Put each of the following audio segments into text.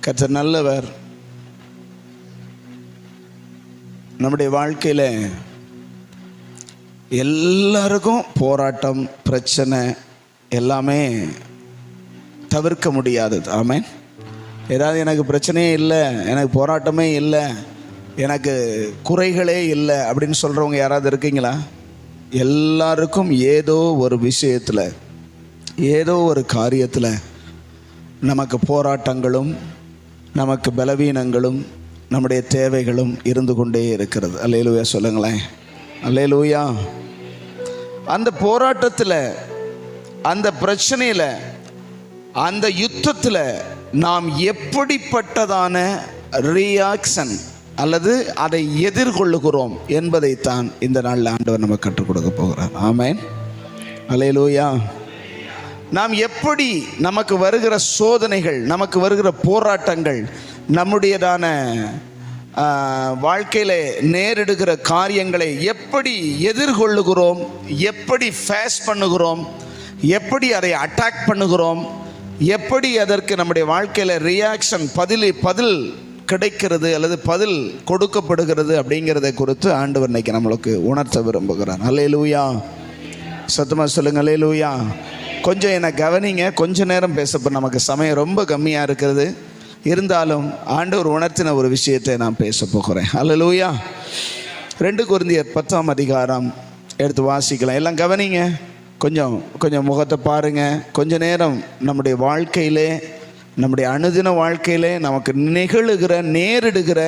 கர்த்தர் நல்லவர். நம்முடைய வாழ்க்கையில் எல்லாருக்கும் போராட்டம், பிரச்சனை எல்லாமே தவிர்க்க முடியாதது. ஆமென். ஏதாவது எனக்கு பிரச்சனையே இல்லை, எனக்கு போராட்டமே இல்லை, எனக்கு குறைகளே இல்லை அப்படின்னு சொல்கிறவங்க யாராவது இருக்கீங்களா? எல்லாருக்கும் ஏதோ ஒரு விஷயத்தில், ஏதோ ஒரு காரியத்தில் நமக்கு போராட்டங்களும், நமக்கு பலவீனங்களும், நம்முடைய தேவைகளும் இருந்து கொண்டே இருக்கிறது. அல்லேலூயா சொல்லுங்களேன். அல்லேலூயா. அந்த போராட்டத்தில், அந்த பிரச்சனையில், அந்த யுத்தத்தில் நாம் எப்படிப்பட்டதான ரியாக்ஷன் அல்லது அதை எதிர்கொள்ளுகிறோம் என்பதைத்தான் இந்த நாளில் ஆண்டவர் நமக்கு கற்றுக் கொடுக்க போகிறார். ஆமென். அல்லேலூயா. நாம் எப்படி நமக்கு வருகிற சோதனைகள், நமக்கு வருகிற போராட்டங்கள், நம்முடையதான வாழ்க்கையில் நேரிடுகிற காரியங்களை எப்படி எதிர்கொள்ளுகிறோம், எப்படி ஃபேஸ் பண்ணுகிறோம், எப்படி அதை அட்டாக் பண்ணுகிறோம், எப்படி அதற்கு நம்முடைய வாழ்க்கையில் ரியாக்ஷன், பதில் கிடைக்கிறது அல்லது பதில் கொடுக்கப்படுகிறது அப்படிங்கிறத குறித்து ஆண்டவர் இன்னைக்கு நம்மளுக்கு உணர்த்த விரும்புகிறார். அல்லேலூயா. சத்தமாக சொல்லுங்கள் அல்லேலூயா. கொஞ்சம் என்னை கவனிங்க. கொஞ்ச நேரம் பேசப்போ நமக்கு சமயம் ரொம்ப கம்மியாக இருக்கிறது. இருந்தாலும் ஆண்டவர் உணர்த்தின ஒரு விஷயத்தை நான் பேச போகிறேன். அல்லேலூயா. 2 கொரிந்தியர் 10ஆம் அதிகாரம் எடுத்து வாசிக்கலாம். எல்லாம் கவனிங்க. கொஞ்சம் முகத்தை பாருங்கள். கொஞ்ச நேரம் நம்முடைய வாழ்க்கையிலே, நம்முடைய அனுதின வாழ்க்கையிலே நமக்கு நிகழுகிற, நேரிடுகிற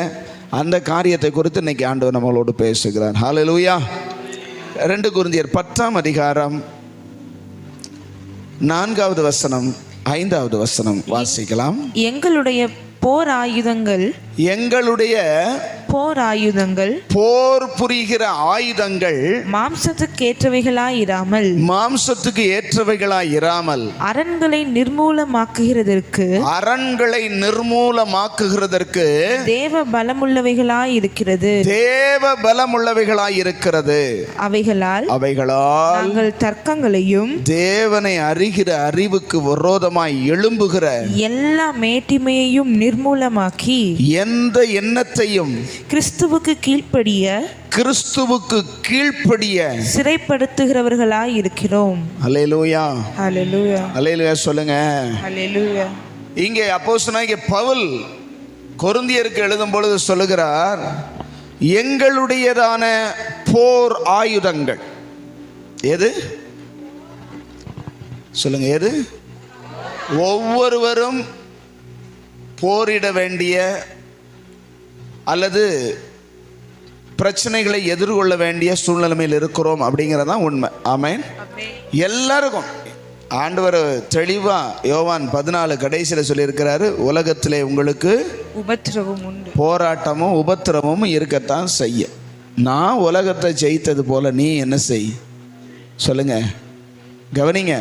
அந்த காரியத்தை குறித்து இன்னைக்கு ஆண்டவர் நம்மளோடு பேசுகிறார். ஹல்லேலூயா. 2 கொரிந்தியர் 10ஆம் அதிகாரம் 4வது வசனம், 5வது வசனம் வாசிக்கலாம். எங்களுடைய போர் ஆயுதங்கள் போர் புரிகிற ஆயுதங்கள் மாம்சத்துக்கு ஏற்றவைகளாயிராமல் அரண்களை நிர்மூலமாக்குகிறதற்கு தேவ பலமுள்ளவைகளாயிருக்கிறது. அவைகளால் நாங்கள் தர்க்கங்களையும் தேவனை அறிகிற அறிவுக்கு விரோதமாய் எழும்புகிற எல்லா மேட்டிமையையும் நிர்மூலமாக்கி எந்த எண்ணத்தையும் கிறிஸ்துவுக்கு கீழ்ப்படிய சிறைப்படுத்துகிறவர்களாய் இருக்கிறோம். அல்லேலூயா. அல்லேலூயா. அல்லேலூயா சொல்லுங்க. அல்லேலூயா. இங்கே அப்போஸ்தலனாகிய பவுல் கொரிந்தியருக்கு எழுதும் பொழுது சொல்லுகிறார், எங்களுடையதான போர் ஆயுதங்கள் எது? சொல்லுங்க, எது? ஒவ்வொருவரும் போரிட வேண்டிய அல்லது பிரச்சனைகளை எதிர்கொள்ள வேண்டிய சூழ்நிலைமையில் இருக்கிறோம் அப்படிங்கிறதான் உண்மை. ஆமென். எல்லாருக்கும் ஆண்டவர் தெளிவாக யோவான் 14 கடைசியில் சொல்லியிருக்கிறாரு, உலகத்திலே உங்களுக்கு போராட்டமும் உபத்திரமும் இருக்கத்தான் செய்ய. நான் உலகத்தை ஜெயித்தது போல நீ என்ன செய்? சொல்லுங்க, கவனிங்க.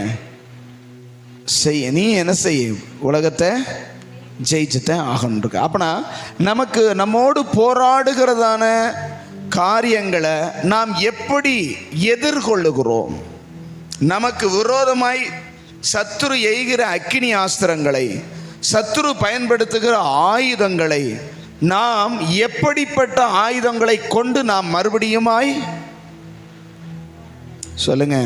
நீ என்ன செய்? உலகத்தை ஜெயிச்சுத்தான் ஆகணும் இருக்கு. அப்பனா நம்மோடு போராடுகிறதான காரியங்களை நாம் எப்படி எதிர்கொள்ளுகிறோம்? நமக்கு விரோதமாய் சத்துரு எய்கிற அக்கினி ஆஸ்திரங்களை, சத்துரு பயன்படுத்துகிற ஆயுதங்களை நாம் எப்படிப்பட்ட ஆயுதங்களை கொண்டு நாம் மறுபடியுமாய் சொல்லுங்க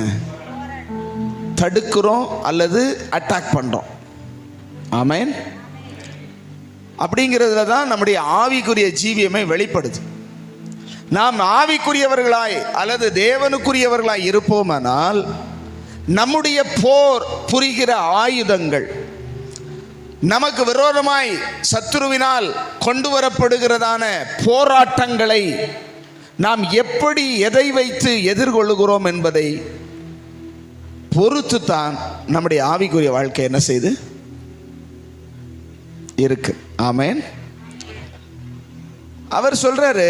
தடுக்கிறோம் அல்லது அட்டாக் பண்றோம்? ஆமென். அப்படிங்கிறதுல தான் நம்முடைய ஆவிக்குரிய ஜீவியமே வெளிப்படுது. நாம் ஆவிக்குரியவர்களாய் அல்லது தேவனுக்குரியவர்களாய் இருப்போமானால் நம்முடைய போர் புரிகிற ஆயுதங்கள், நமக்கு விரோதமாய் சத்துருவினால் கொண்டு வரப்படுகிறதான போராட்டங்களை நாம் எப்படி, எதை வைத்து எதிர்கொள்ளுகிறோம் என்பதை பொறுத்து தான் நம்முடைய ஆவிக்குரிய வாழ்க்கை என்ன செய்து இருக்கு. ஆமென். அவர் சொல்றாரு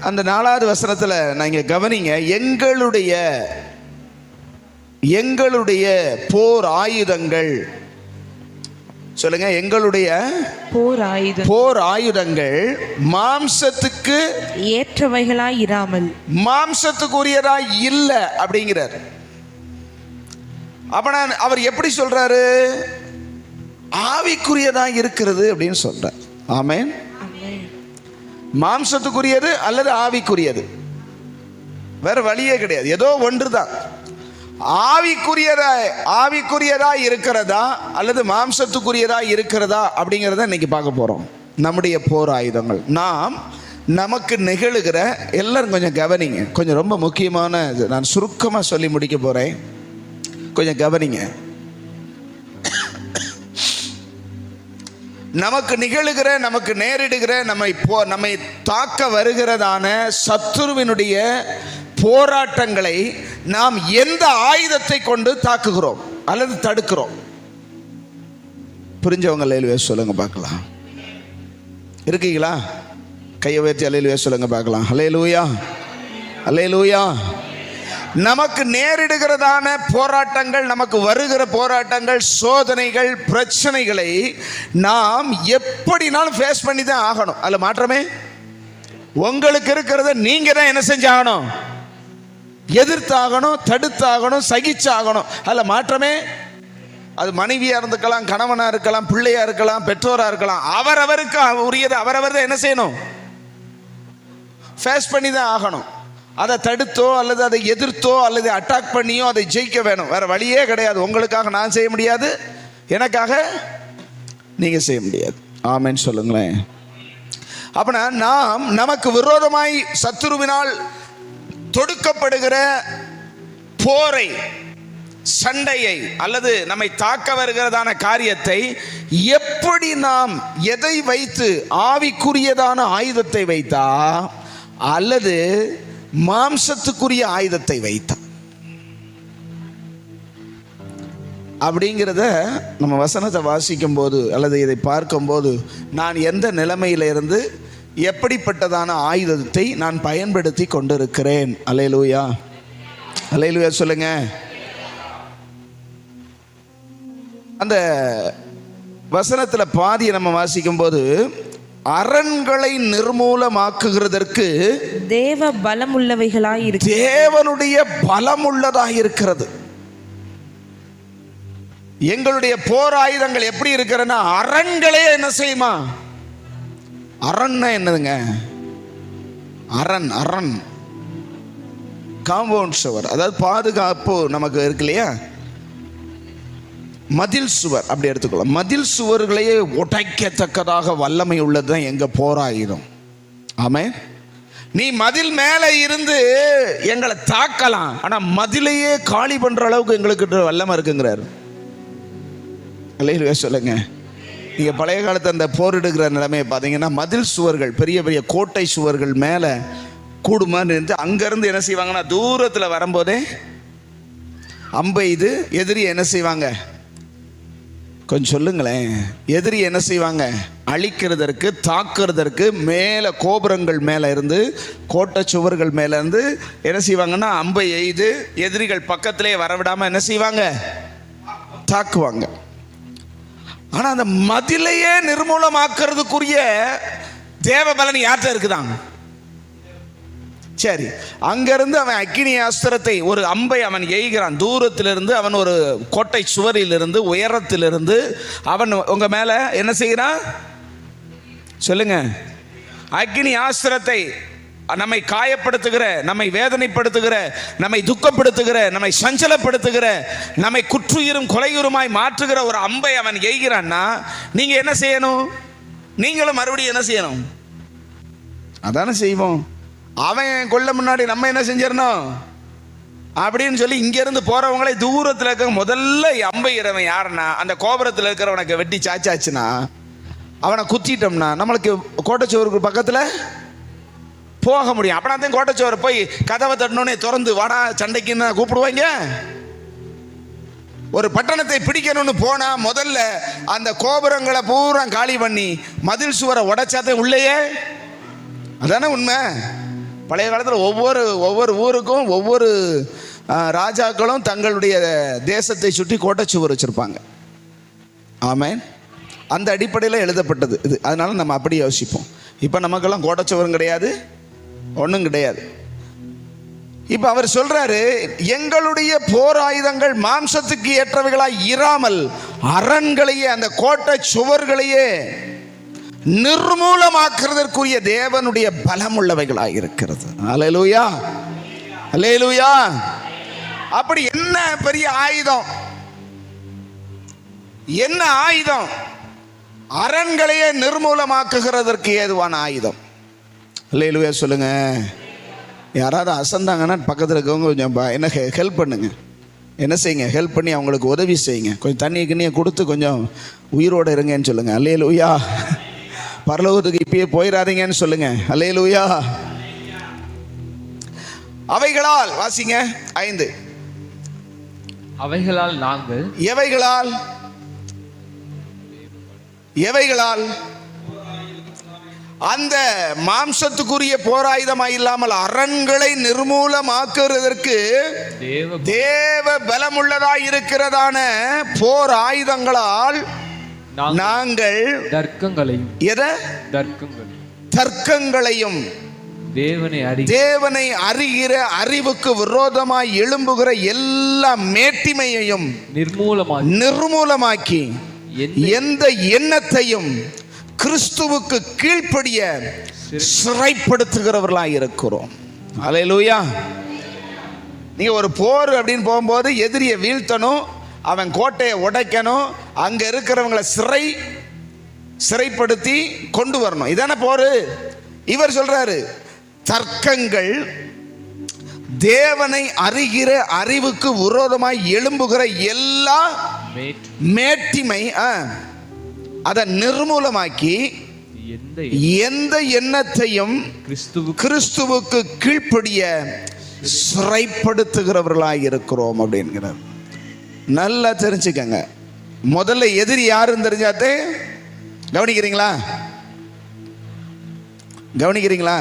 அந்த 4வது வசனத்துல, நீங்க கவனிங்க, எங்களுடைய போர் ஆயுதங்கள். சொல்லுங்க, எங்களுடைய போர் ஆயுதங்கள் மாம்சத்துக்கு ஏற்றவைகளாய் இராமல், மாம்சத்துக்குரியதாய் இல்லை அப்படிங்கிறார். அப்ப அவர் எப்படி சொல்றாரு? ஆவிக்குரியதா இருக்கிறது அப்படின்னு சொல்றார். ஆமென். மாம்சத்துக்குரியது அல்லது ஆவிக்குரியது, வேற வழியே கிடையாது. ஏதோ ஒன்று தான். ஆவிக்குரியதா இருக்கிறதா அல்லது மாம்சத்துக்குரியதா இருக்கிறதா அப்படிங்கிறத இன்னைக்கு பார்க்க போறோம். நம்முடைய போர் ஆயுதங்கள் நமக்கு நிகழுகிற, எல்லாரும் கொஞ்சம் கவனிங்க, கொஞ்சம் ரொம்ப முக்கியமான, நான் சுருக்கமாக சொல்லி முடிக்க போறேன், கொஞ்சம் கவனிங்க. நமக்கு நிகழுகிற, நமக்கு நேரிடுகிற, நம்மை தாக்க வருகிறதான சத்துருவினுடைய போராட்டங்களை நாம் எந்த ஆயுதத்தை கொண்டு தாக்குகிறோம் அல்லது தடுக்கிறோம்? புரிஞ்சவங்க அல்லேலூயா சொல்லுங்க பார்க்கலாம். இருக்கீங்களா? கையை உயர்த்தி அல்லேலூயா சொல்லுங்க பார்க்கலாம். அல்லேலூயா, அல்லேலூயா. நமக்கு நேரிடுகிறதான போராட்டங்கள், நமக்கு வருகிற போராட்டங்கள், சோதனைகள், பிரச்சனைகளை நாம் எப்படினாலும் ஃபேஸ் பண்ணி தான் ஆகணும். அதில் மாற்றமே. உங்களுக்கு இருக்கிறத நீங்க தான் என்ன செஞ்சாகணும்? எதிர்த்தாகணும், தடுத்தாகணும், சகிச்சாகணும். அதில் மாற்றமே. அது மனைவியா இருந்துக்கலாம், கணவனா இருக்கலாம், பிள்ளையா இருக்கலாம், பெற்றோரா இருக்கலாம். அவரவருக்கு உரியது அவரவர் தான் என்ன செய்யணும்? ஃபேஸ் பண்ணி தான் ஆகணும். அதை தடுத்தோ அல்லது அதை எதிர்த்தோ அல்லது அட்டாக் பண்ணியோ அதை ஜெயிக்க வேணும். வேற வழியே கிடையாது. உங்களுக்காக நான் செய்ய முடியாது, எனக்காக நீங்க செய்ய முடியாது. ஆமென் சொல்லுங்களேன். அப்படின்னா நமக்கு விரோதமாய் சத்துருவினால் தொடுக்கப்படுகிற போரை, சண்டையை அல்லது நம்மை தாக்க வருகிறதான காரியத்தை எப்படி நாம் எதை வைத்து, ஆவிக்குரியதான ஆயுதத்தை வைத்தா அல்லது மாம்சத்துக்குரிய ஆயுதத்தை வைத்தா அப்படிங்கிறத நம்ம வசனத்தை வாசிக்கும் போது அல்லது இதை பார்க்கும்போது, நான் எந்த நிலைமையில இருந்து எப்படிப்பட்டதான ஆயுதத்தை நான் பயன்படுத்தி கொண்டிருக்கிறேன். அல்லேலூயா, அல்லேலூயா சொல்லுங்க. அந்த வசனத்தில் பாதியை நம்ம வாசிக்கும் போது, அரண்களை நிர்மூலமாக்குகிறதற்கு தேவ பலமுள்ளவைகளாய் இருக்கு, தேவனுடைய பலமுள்ளதாக இருக்கிறது. எங்களுடைய போர் ஆயுதங்கள் எப்படி இருக்கிறன்னா, அரண்களே என்ன செய்யுமா? அரண்னா என்னதுங்க? அரண் காம்பவுண்ட் சுவர், அதாவது பாதுகாப்பு நமக்கு இருக்கு இல்லையா, மதில் சுவர் அப்படி எடுத்துக்கலாம். மதில் சுவர்களையே உடைக்கத்தக்கதாக வல்லமை உள்ளது தான் எங்க போராயுதம். ஆமென். நீ மதில் மேலே இருந்து எங்களை தாக்கலாம், ஆனா மதிலையே காலி பண்ற அளவுக்கு எங்களுக்கு வல்லமை இருக்குங்கிறார். அல்லேலூயா சொல்லுங்க. நீங்க பழைய காலத்து அந்த போரிடுகிற நிலைமையை பார்த்தீங்கன்னா, மதில் சுவர்கள், பெரிய பெரிய கோட்டை சுவர்கள் மேலே கூடுமா நின்று அங்கிருந்து என்ன செய்வாங்கன்னா, தூரத்தில் வரும்போதே அம்பை இது எதிரி என்ன செய்வாங்க? கொஞ்சம் சொல்லுங்களேன். எதிரி என்ன செய்வாங்க? அழிக்கிறதற்கு, தாக்குறதற்கு மேலே கோபுரங்கள் மேலே இருந்து, கோட்டை சுவர்கள் மேலே இருந்து என்ன செய்வாங்கன்னா, அம்பை எய்து எதிரிகள் பக்கத்திலே வரவிடாமல் என்ன செய்வாங்க? தாக்குவாங்க. ஆனால் அந்த மதிலையே நிர்மூலமாக்குறதுக்குரிய தேவ பலன் யார்கிட்ட இருக்குதாங்க? சரி, அங்கிருந்து அவன் அக்கினி அஸ்திரத்தை, ஒரு அம்பை அவன் எய்கிறான். தூரத்திலிருந்து அவன் ஒரு கோட்டை சுவரிலிருந்து, உயரத்திலிருந்து அவன் உங்க மேல என்ன செய்கிறான்? சொல்லுங்க. அக்கினி அஸ்திரத்தை, நம்மை காயப்படுத்துகிற, நம்மை வேதனைப்படுத்துகிற, நம்மை துக்கப்படுத்துகிற, நம்மை சஞ்சலப்படுத்துகிற, நம்மை குற்றுயிரும் கொலையுருமாய் மாற்றுகிற ஒரு அம்பை அவன் எய்கிறான்னா, நீங்க என்ன செய்யணும்? நீங்களும் மறுபடியும் என்ன செய்யணும்? அதானே செய்வோம். அவன் கொல்ல முன்னாடி நம்ம என்ன செஞ்சிடணும் அப்படின்னு சொல்லி இங்கிருந்து போறவங்களை தூரத்தில் இருக்க முதல்ல அம்பையிறவன் யாருன்னா, அந்த கோபுரத்தில் இருக்கிறவனுக்கு வெட்டி சாச்சாச்சுன்னா, அவனை குத்திட்டோம்னா நம்மளுக்கு கோட்டைச்சுவருக்கு பக்கத்தில் போக முடியும். அப்படின்னா தான் கோட்டைச்சுவரை போய் கதவை தட்டணுன்னே திறந்து வாடா சண்டைக்குன்னு கூப்பிடுவாங்க. ஒரு பட்டணத்தை பிடிக்கணும்னு போனா முதல்ல அந்த கோபுரங்களை பூரா காலி பண்ணி மதில் சுவரை உடைச்சாதான் உள்ளேயே. அதானே உண்மை. பழைய காலத்தில் ஒவ்வொரு ஊருக்கும் ஒவ்வொரு ராஜாக்களும் தங்களுடைய தேசத்தை சுற்றி கோட்டைச்சுவர் வச்சிருப்பாங்க. ஆமென். அந்த அடிப்படையில் எழுதப்பட்டது இது. அதனால நம்ம அப்படி யோசிப்போம். இப்போ நமக்கெல்லாம் கோட்டைச்சுவரும் கிடையாது, ஒன்றும் கிடையாது. இப்போ அவர் சொல்றாரு, எங்களுடைய போர் ஆயுதங்கள் மாம்சத்துக்கு ஏற்றவைகளாய் இராமல் அரண்களையே, அந்த கோட்டை சுவர்களையே நிர்மூலமாக்குறதற்குரிய தேவனுடைய பலம் உள்ளவைகளாக இருக்கிறது. அல்லேலூயா, அல்லேலூயா. அப்படி என்ன பெரிய ஆயுதம், என்ன ஆயுதம்? அரண்களையே நிர்மூலமாக்குகிறதற்கு ஏதுவான ஆயுதம். அல்லேலூயா சொல்லுங்க. யாராவது அசந்தாங்கன்னா பக்கத்தில் இருக்கவங்க கொஞ்சம் என்ன ஹெல்ப் பண்ணுங்க, என்ன செய்யுங்க, ஹெல்ப் பண்ணி அவங்களுக்கு உதவி செய்யுங்க. கொஞ்சம் தண்ணி கிண்ணியை கொடுத்து கொஞ்சம் உயிரோடு இருங்கன்னு சொல்லுங்க. அல்லேலூயா. பரலோகத்துக்கு இப்பயே போயிடாதீங்கன்னு சொல்லுங்க. அல்லேலூயா. அவைகளால் வாசிங்க 5. அவைகளால் நாங்கள் எவைகளால், எவைகளால்? அந்த மாம்சத்துக்குரிய போராயுதமாய் இல்லாமல் அரண்களை நிர்மூலமாக்குவதற்கு தேவ பலமுள்ளதாய் இருக்கிறதான போர் ஆயுதங்களால் நாங்கள் தர்க்கங்களையும் தேவனை அறிகிற அறிவுக்கு விரோதமாய் எழும்புகிற எல்லா மேட்டிமையையும் நிர்மூலமாக்கி எந்த எண்ணத்தையும் கிறிஸ்துவுக்கு கீழ்ப்படிய சிறைப்படுத்துகிறவர்களாக இருக்கிறோம். அல்லேலூயா. நீங்க ஒரு போர் அப்படின்னு போகும்போது எதிரியை வீழ்த்தணும், அவன் கோட்டையை உடைக்கணும், அங்க இருக்கிறவங்களை சிறைப்படுத்தி கொண்டு வரணும். இதான போர். இவர் சொல்றாரு தர்க்கங்கள் தேவனை அறிகிற அறிவுக்கு விரோதமாய் எழும்புகிற எல்லா மேட்டிமை அதை நிர்மூலமாக்கி எந்த எண்ணத்தையும் கிறிஸ்துவுக்கு கீழ்ப்படிய சிறைப்படுத்துகிறவர்களாக இருக்கிறோம் அப்படிங்கிறார். நல்லா தெரிஞ்சுக்கங்க. முதல்ல எதிரி யாருன்னு தெரிஞ்சாத்தே, கவனிக்கிறீங்களா, கவனிக்கிறீங்களா?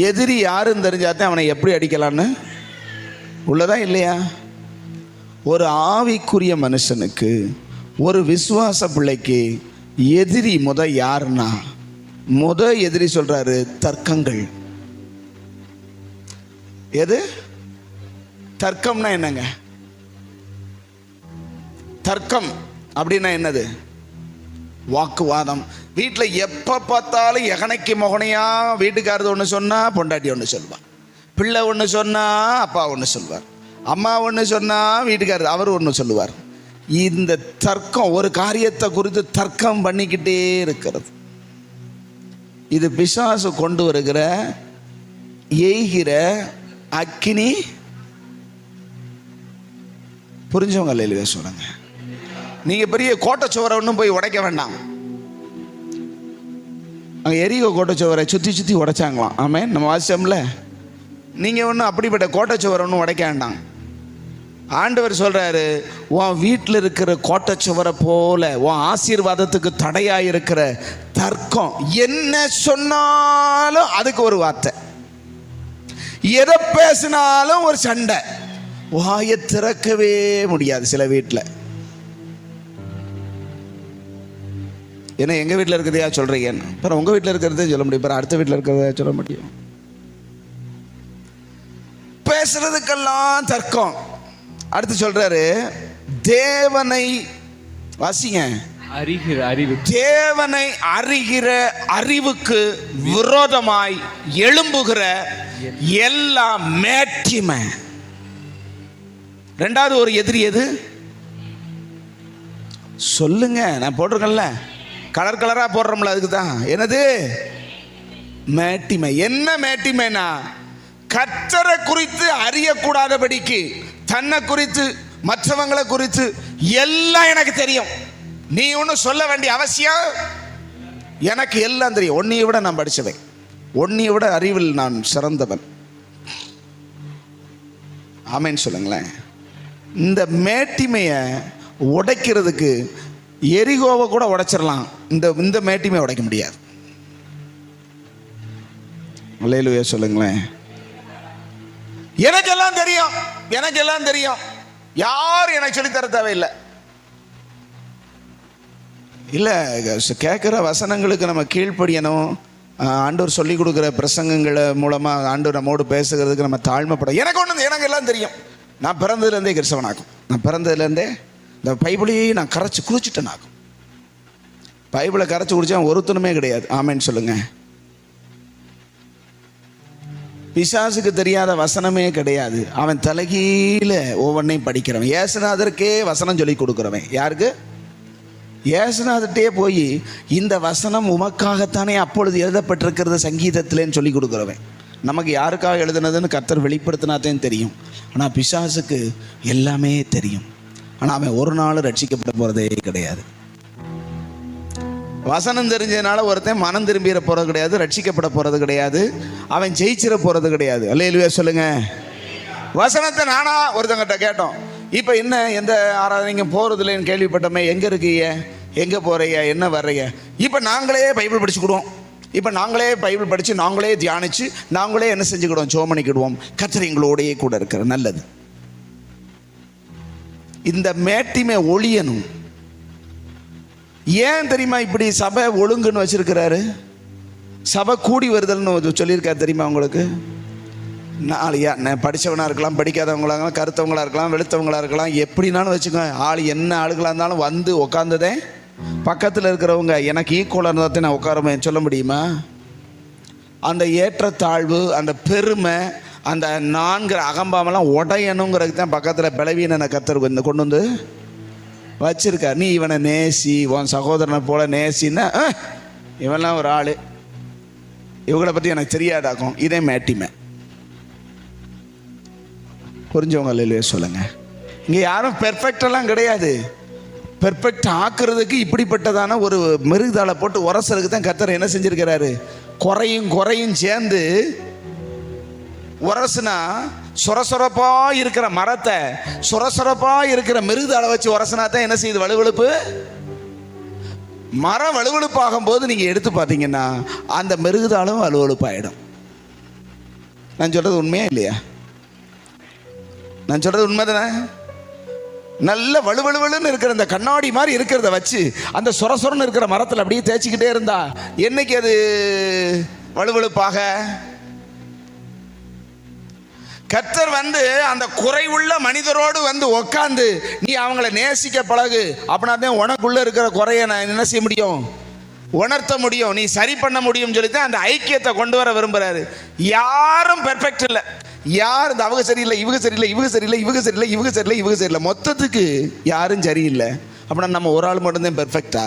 எதிரி யாருன்னு தெரிஞ்சாத்தே அவனை எப்படி அடிக்கலான்னு உள்ளதா இல்லையா? ஒரு ஆவிக்குரிய மனுஷனுக்கு, ஒரு விசுவாச பிள்ளைக்கு எதிரி யாருன்னா, எதிரி சொல்றாரு தர்க்கங்கள். எது தர்க்கம்னா என்னங்க? தர்க்கம் அப்படின்னா என்னது? வாக்குவாதம். வீட்டில் எப்போ பார்த்தாலும் எகனைக்கு மொகனையா வீட்டுக்காரது ஒன்று சொன்னால் பொண்டாட்டி ஒன்று சொல்லுவார், பிள்ளை ஒன்று சொன்னால் அப்பா ஒன்று சொல்வார், அம்மா ஒன்று சொன்னால் வீட்டுக்காரர் அவர் ஒன்று சொல்லுவார். இந்த தர்க்கம், ஒரு காரியத்தை குறித்து தர்க்கம் பண்ணிக்கிட்டே இருக்கிறது. இது பிசாசு கொண்டு வருகிற எய்கிற அக்கினி. புரிஞ்சவங்க இல்லையா சொல்லுங்க. நீங்க பெரிய கோட்டைச்சுவரை ஒன்றும் போய் உடைக்க வேண்டாம். அங்கே எரிகோ கோட்டைச்சுவரை சுற்றி உடைச்சாங்களாம். ஆமே, நம்ம வாசிச்சோம்ல. நீங்கள் ஒன்றும் அப்படிப்பட்ட கோட்டைச்சுவரை ஒன்றும் உடைக்க வேண்டாம். ஆண்டவர் சொல்றாரு, உன் வீட்டில் இருக்கிற கோட்டைச்சுவரை போல உன் ஆசீர்வாதத்துக்கு தடையாக இருக்கிற தர்க்கம், என்ன சொன்னாலும் அதுக்கு ஒரு வார்த்தை, எதை பேசினாலும் ஒரு சண்டை, வாயை திறக்கவே முடியாது சில வீட்டில். ஏன்னா எங்கள் வீட்டில் இருக்கிறதையா சொல்கிறீங்கன்னு, அப்புறம் உங்கள் வீட்டில் இருக்கிறதே சொல்ல முடியும், அப்புறம் அடுத்த வீட்டில் இருக்கிறத சொல்ல முடியும். பேசுறதுக்கெல்லாம் தர்க்கம். அடுத்து சொல்றாரு தேவனை வாசிங்க, அறிகிற அறிவு, தேவனை அறிகிற அறிவுக்கு விரோதமாய் எழும்புகிற எல்லா மேட்டிமை. ரெண்டாவது ஒரு எதிரி எது சொல்லுங்க? நான் போட்டிருக்கேன்ல, கலர் கலரா போடுறோம்ல, அதுக்கு தான். என்னது? மேட்டிமை. என்ன மேட்டிமைனா, கர்த்தரை குறித்து அறியக்கூடாதபடிக்கு தன்னை குறித்து மற்றவங்களை குறித்து எல்லாம் எனக்கு தெரியும், நீ ஒன்றும் சொல்ல வேண்டிய அவசியம், எனக்கு எல்லாம் தெரியும், உன்னையை விட நான் படித்தவன், உன்னையை விட அறிவில் நான் சிறந்தவன். ஆமேன்னு சொல்லுங்களேன். இந்த மேட்டிமையை உடைக்கிறதுக்கு எரிகோவை கூட உடைச்சிடலாம், இந்த மேட்டிமையை உடைக்க முடியாது. அல்லேலூயா சொல்லுங்களேன். எனக்கெல்லாம் தெரியும், எனக்கெல்லாம் தெரியும், யாரும் எனக்கு சொல்லித்தர தேவையில்லை. இல்லை, கேட்குற வசனங்களுக்கு நம்ம கீழ்ப்படியணும். ஆண்டவர் சொல்லி கொடுக்குற பிரசங்கங்களை மூலமாக ஆண்டவர் நம்மோடு பேசுகிறதுக்கு நம்ம தாழ்மைப்பட. எனக்கு எல்லாம் தெரியும். நான் பிறந்ததுலேருந்தே கிறிஸ்தவனாகும், நான் பிறந்ததுலேருந்தே இந்த பைபிளையே நான் கரைச்சி குளிச்சுட்டேனாகும். பைபிளை கரைச்சி குடிச்சா ஒருத்தனுமே கிடையாது. ஆமேன்னு சொல்லுங்க. பிசாசுக்கு தெரியாத வசனமே கிடையாது. அவன் தலைகீழ ஒவ்வொன்றையும் படிக்கிறவன். ஏசுநாதருக்கே வசனம் சொல்லி கொடுக்குறவன். யாருக்கு? ஏசுநாதர்கிட்டே போய் இந்த வசனம் உமக்காகத்தானே அப்பொழுது எழுதப்பட்டிருக்கிறது சங்கீதத்திலேன்னு சொல்லி கொடுக்குறவன். நமக்கு யாருக்காக எழுதுனதுன்னு கர்த்தர் வெளிப்படுத்தினாதான் தெரியும். ஆனால் பிசாசுக்கு எல்லாமே தெரியும். ஆனால் அவன் ஒரு நாள் ரட்சிக்கப்பட போகிறதே கிடையாது. வசனம் தெரிஞ்சதுனால ஒருத்தன் மனம் திரும்பிட போகிறது கிடையாது, ரட்சிக்கப்பட போகிறது கிடையாது, அவன் ஜெயிச்சிட போகிறது கிடையாது. அல்லேலூயா சொல்லுங்க. வசனத்தை நானா ஒருத்தங்கிட்ட கேட்டோம், இப்போ என்ன எந்த ஆராதனைக்கு போகிறதுலன்னு கேள்விப்பட்டோமே, எங்கே இருக்கீங்க, எங்கே போகிறைய, என்ன வர்றைய? இப்போ நாங்களே பைபிள் படிச்சுக்கிடுவோம். இப்போ நாங்களே பைபிள் படித்து நாங்களே தியானித்து நாங்களே என்ன செஞ்சுக்கிடுவோம், ஜோமணிக்கிடுவோம். கர்த்தர் எங்களோடையே கூட இருக்கிற நல்லது. இந்த மேட்டிமை ஒழியணும். ஏன் தெரியுமா இப்படி சபை ஒழுங்குன்னு வச்சிருக்கிறாரு? சபை கூடி வருதல்னு சொல்லியிருக்காரு தெரியுமா உங்களுக்கு? நாளையா படித்தவனாக இருக்கலாம், படிக்காதவங்களாக இருக்கலாம், கருத்தவங்களாக இருக்கலாம், வெளுத்தவங்களாக இருக்கலாம், எப்படினாலும் வச்சுக்கோங்க. ஆள் என்ன ஆளுகளாக இருந்தாலும் வந்து உட்காந்ததே பக்கத்தில் இருக்கிறவங்க எனக்கு ஈக்குவலாக இருந்தால் நான் உட்காரமே சொல்ல முடியுமா? அந்த ஏற்றத்தாழ்வு, அந்த பெருமை, அந்த நான்கிற அகம்பாமெல்லாம் உடையணுங்கிறதுக்கு தான் பக்கத்தில் பலவீனனை கர்த்தர் கொண்டு வந்து வச்சிருக்கார். நீ இவனை நேசி, உன் சகோதரனை போல நேசின்னா இவன்லாம் ஒரு ஆள், இவங்களை பற்றி எனக்கு தெரியாதாக்கும். இதே மேட்டிமை. புரிஞ்சவங்க இல்லையே சொல்லுங்க. இங்கே யாரும் பெர்ஃபெக்டெல்லாம் கிடையாது. பெர்ஃபெக்ட் ஆக்குறதுக்கு இப்படிப்பட்டதான ஒரு மிருகதாளை போட்டு உரசலுக்கு தான் கர்த்தர் என்ன செஞ்சிருக்கிறாரு? குறையும் சேர்ந்து உரசுனா சொரசொரப்பா இருக்கிற மரத்தை சொரசொரப்பா இருக்கிற மிருகதாளை வச்சு உரசனா தான் என்ன செய்யுது? வலுவழுப்பு. மரம் வலுவழுப்பாகும் போது நீங்கள் எடுத்து பார்த்தீங்கன்னா அந்த மிருகதாளும் வலுவழுப்பாயிடும். நான் சொல்றது உண்மையா இல்லையா? நான் சொல்றது உண்மை தானே? நல்ல வலுவலுவலுன்னு இருக்கிற அந்த கண்ணாடி மாதிரி இருக்கிறத வச்சு அந்த சொரசொரன்னு இருக்கிற மரத்தில் அப்படியே தேய்ச்சிக்கிட்டே இருந்தா என்னைக்கு அது வலுவழுப்பாக? கர்த்தர் வந்து அந்த குறைவுள்ள மனிதரோடு வந்து உட்காந்து நீ அவங்கள நேசிக்க பழகு. அப்படின்னா தான் உனக்குள்ள இருக்கிற குறைய நான் என்ன செய்ய முடியும்? உணர்த்த முடியும், நீ சரி பண்ண முடியும் சொல்லித்தான் அந்த ஐக்கியத்தை கொண்டு வர விரும்புறாரு. யாரும் பெர்ஃபெக்ட் இல்லை. யார் இந்த அவங்க சரியில்லை, இவங்க சரியில்லை, இவங்க சரியில்லை, இவங்க சரியில்லை, இவங்க சரியில்லை, இவங்க சரியில்லை, மொத்தத்துக்கு யாரும் சரியில்லை. அப்படின்னா நம்ம ஒரு ஆள் மட்டும்தான் பெர்ஃபெக்டா?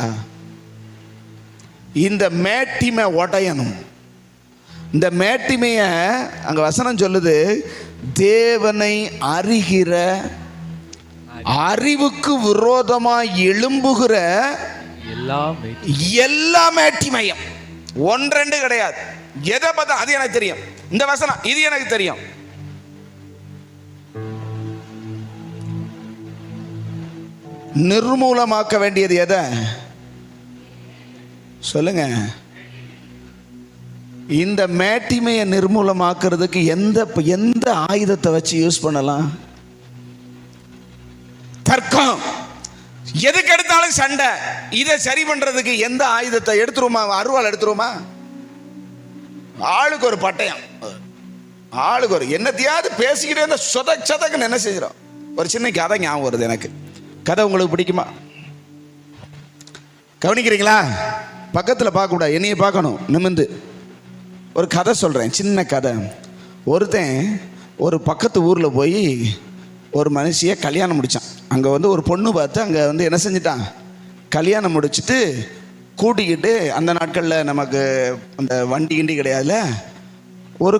இந்த மேட்டிமை உடையணும். இந்த மேட்டிமையை அங்க வசனம் சொல்லுது, தேவனை அறிகிற அறிவுக்கு விரோதமாய் எழும்புகிற எல்லா மேட்டிமையும். ஒன்றெண்டு கிடையாது. எதை பார்த்தா அது எனக்கு தெரியும், இந்த வசனம் இது எனக்கு தெரியும். நிர்மூலமாக்க வேண்டியது எதை சொல்லுங்க? இந்த மேட்டிமையை நிர்மூலமாக்குறதுக்கு எந்த ஆயுதத்தை வச்சு யூஸ் பண்ணலாம்? தர்க்கம். எதுக்கு எடுத்தாலும் சண்டை. இதை சரி பண்றதுக்கு எந்த ஆயுதத்தை எடுத்துருமா? அருவாள் எடுத்துருமா? ஆளுக்கு ஒரு பட்டயம், ஆளுக்கு ஒரு என்னத்தையாவது பேசிக்கிட்டே இருந்த சொதக்குன்னு என்ன செய்கிறோம்? ஒரு சின்ன கதை ஞாபகம் வருது எனக்கு. கதை உங்களுக்கு பிடிக்குமா? கவனிக்கிறீங்களா? பக்கத்தில் பார்க்கக்கூடாது, என்னையை பார்க்கணும் நிமிந்து. ஒரு கதை சொல்கிறேன், சின்ன கதை. ஒருத்தன் ஒரு பக்கத்து ஊரில் போய் ஒரு மனுஷியை கல்யாணம் முடித்தான். அங்கே வந்து ஒரு பொண்ணு பார்த்து அங்கே வந்து என்ன செஞ்சிட்டான்? கல்யாணம் முடிச்சுட்டு கூட்டிக்கிட்டு, அந்த நாட்களில் நமக்கு அந்த வண்டி கிண்டி கிடையாதுல்ல, ஒரு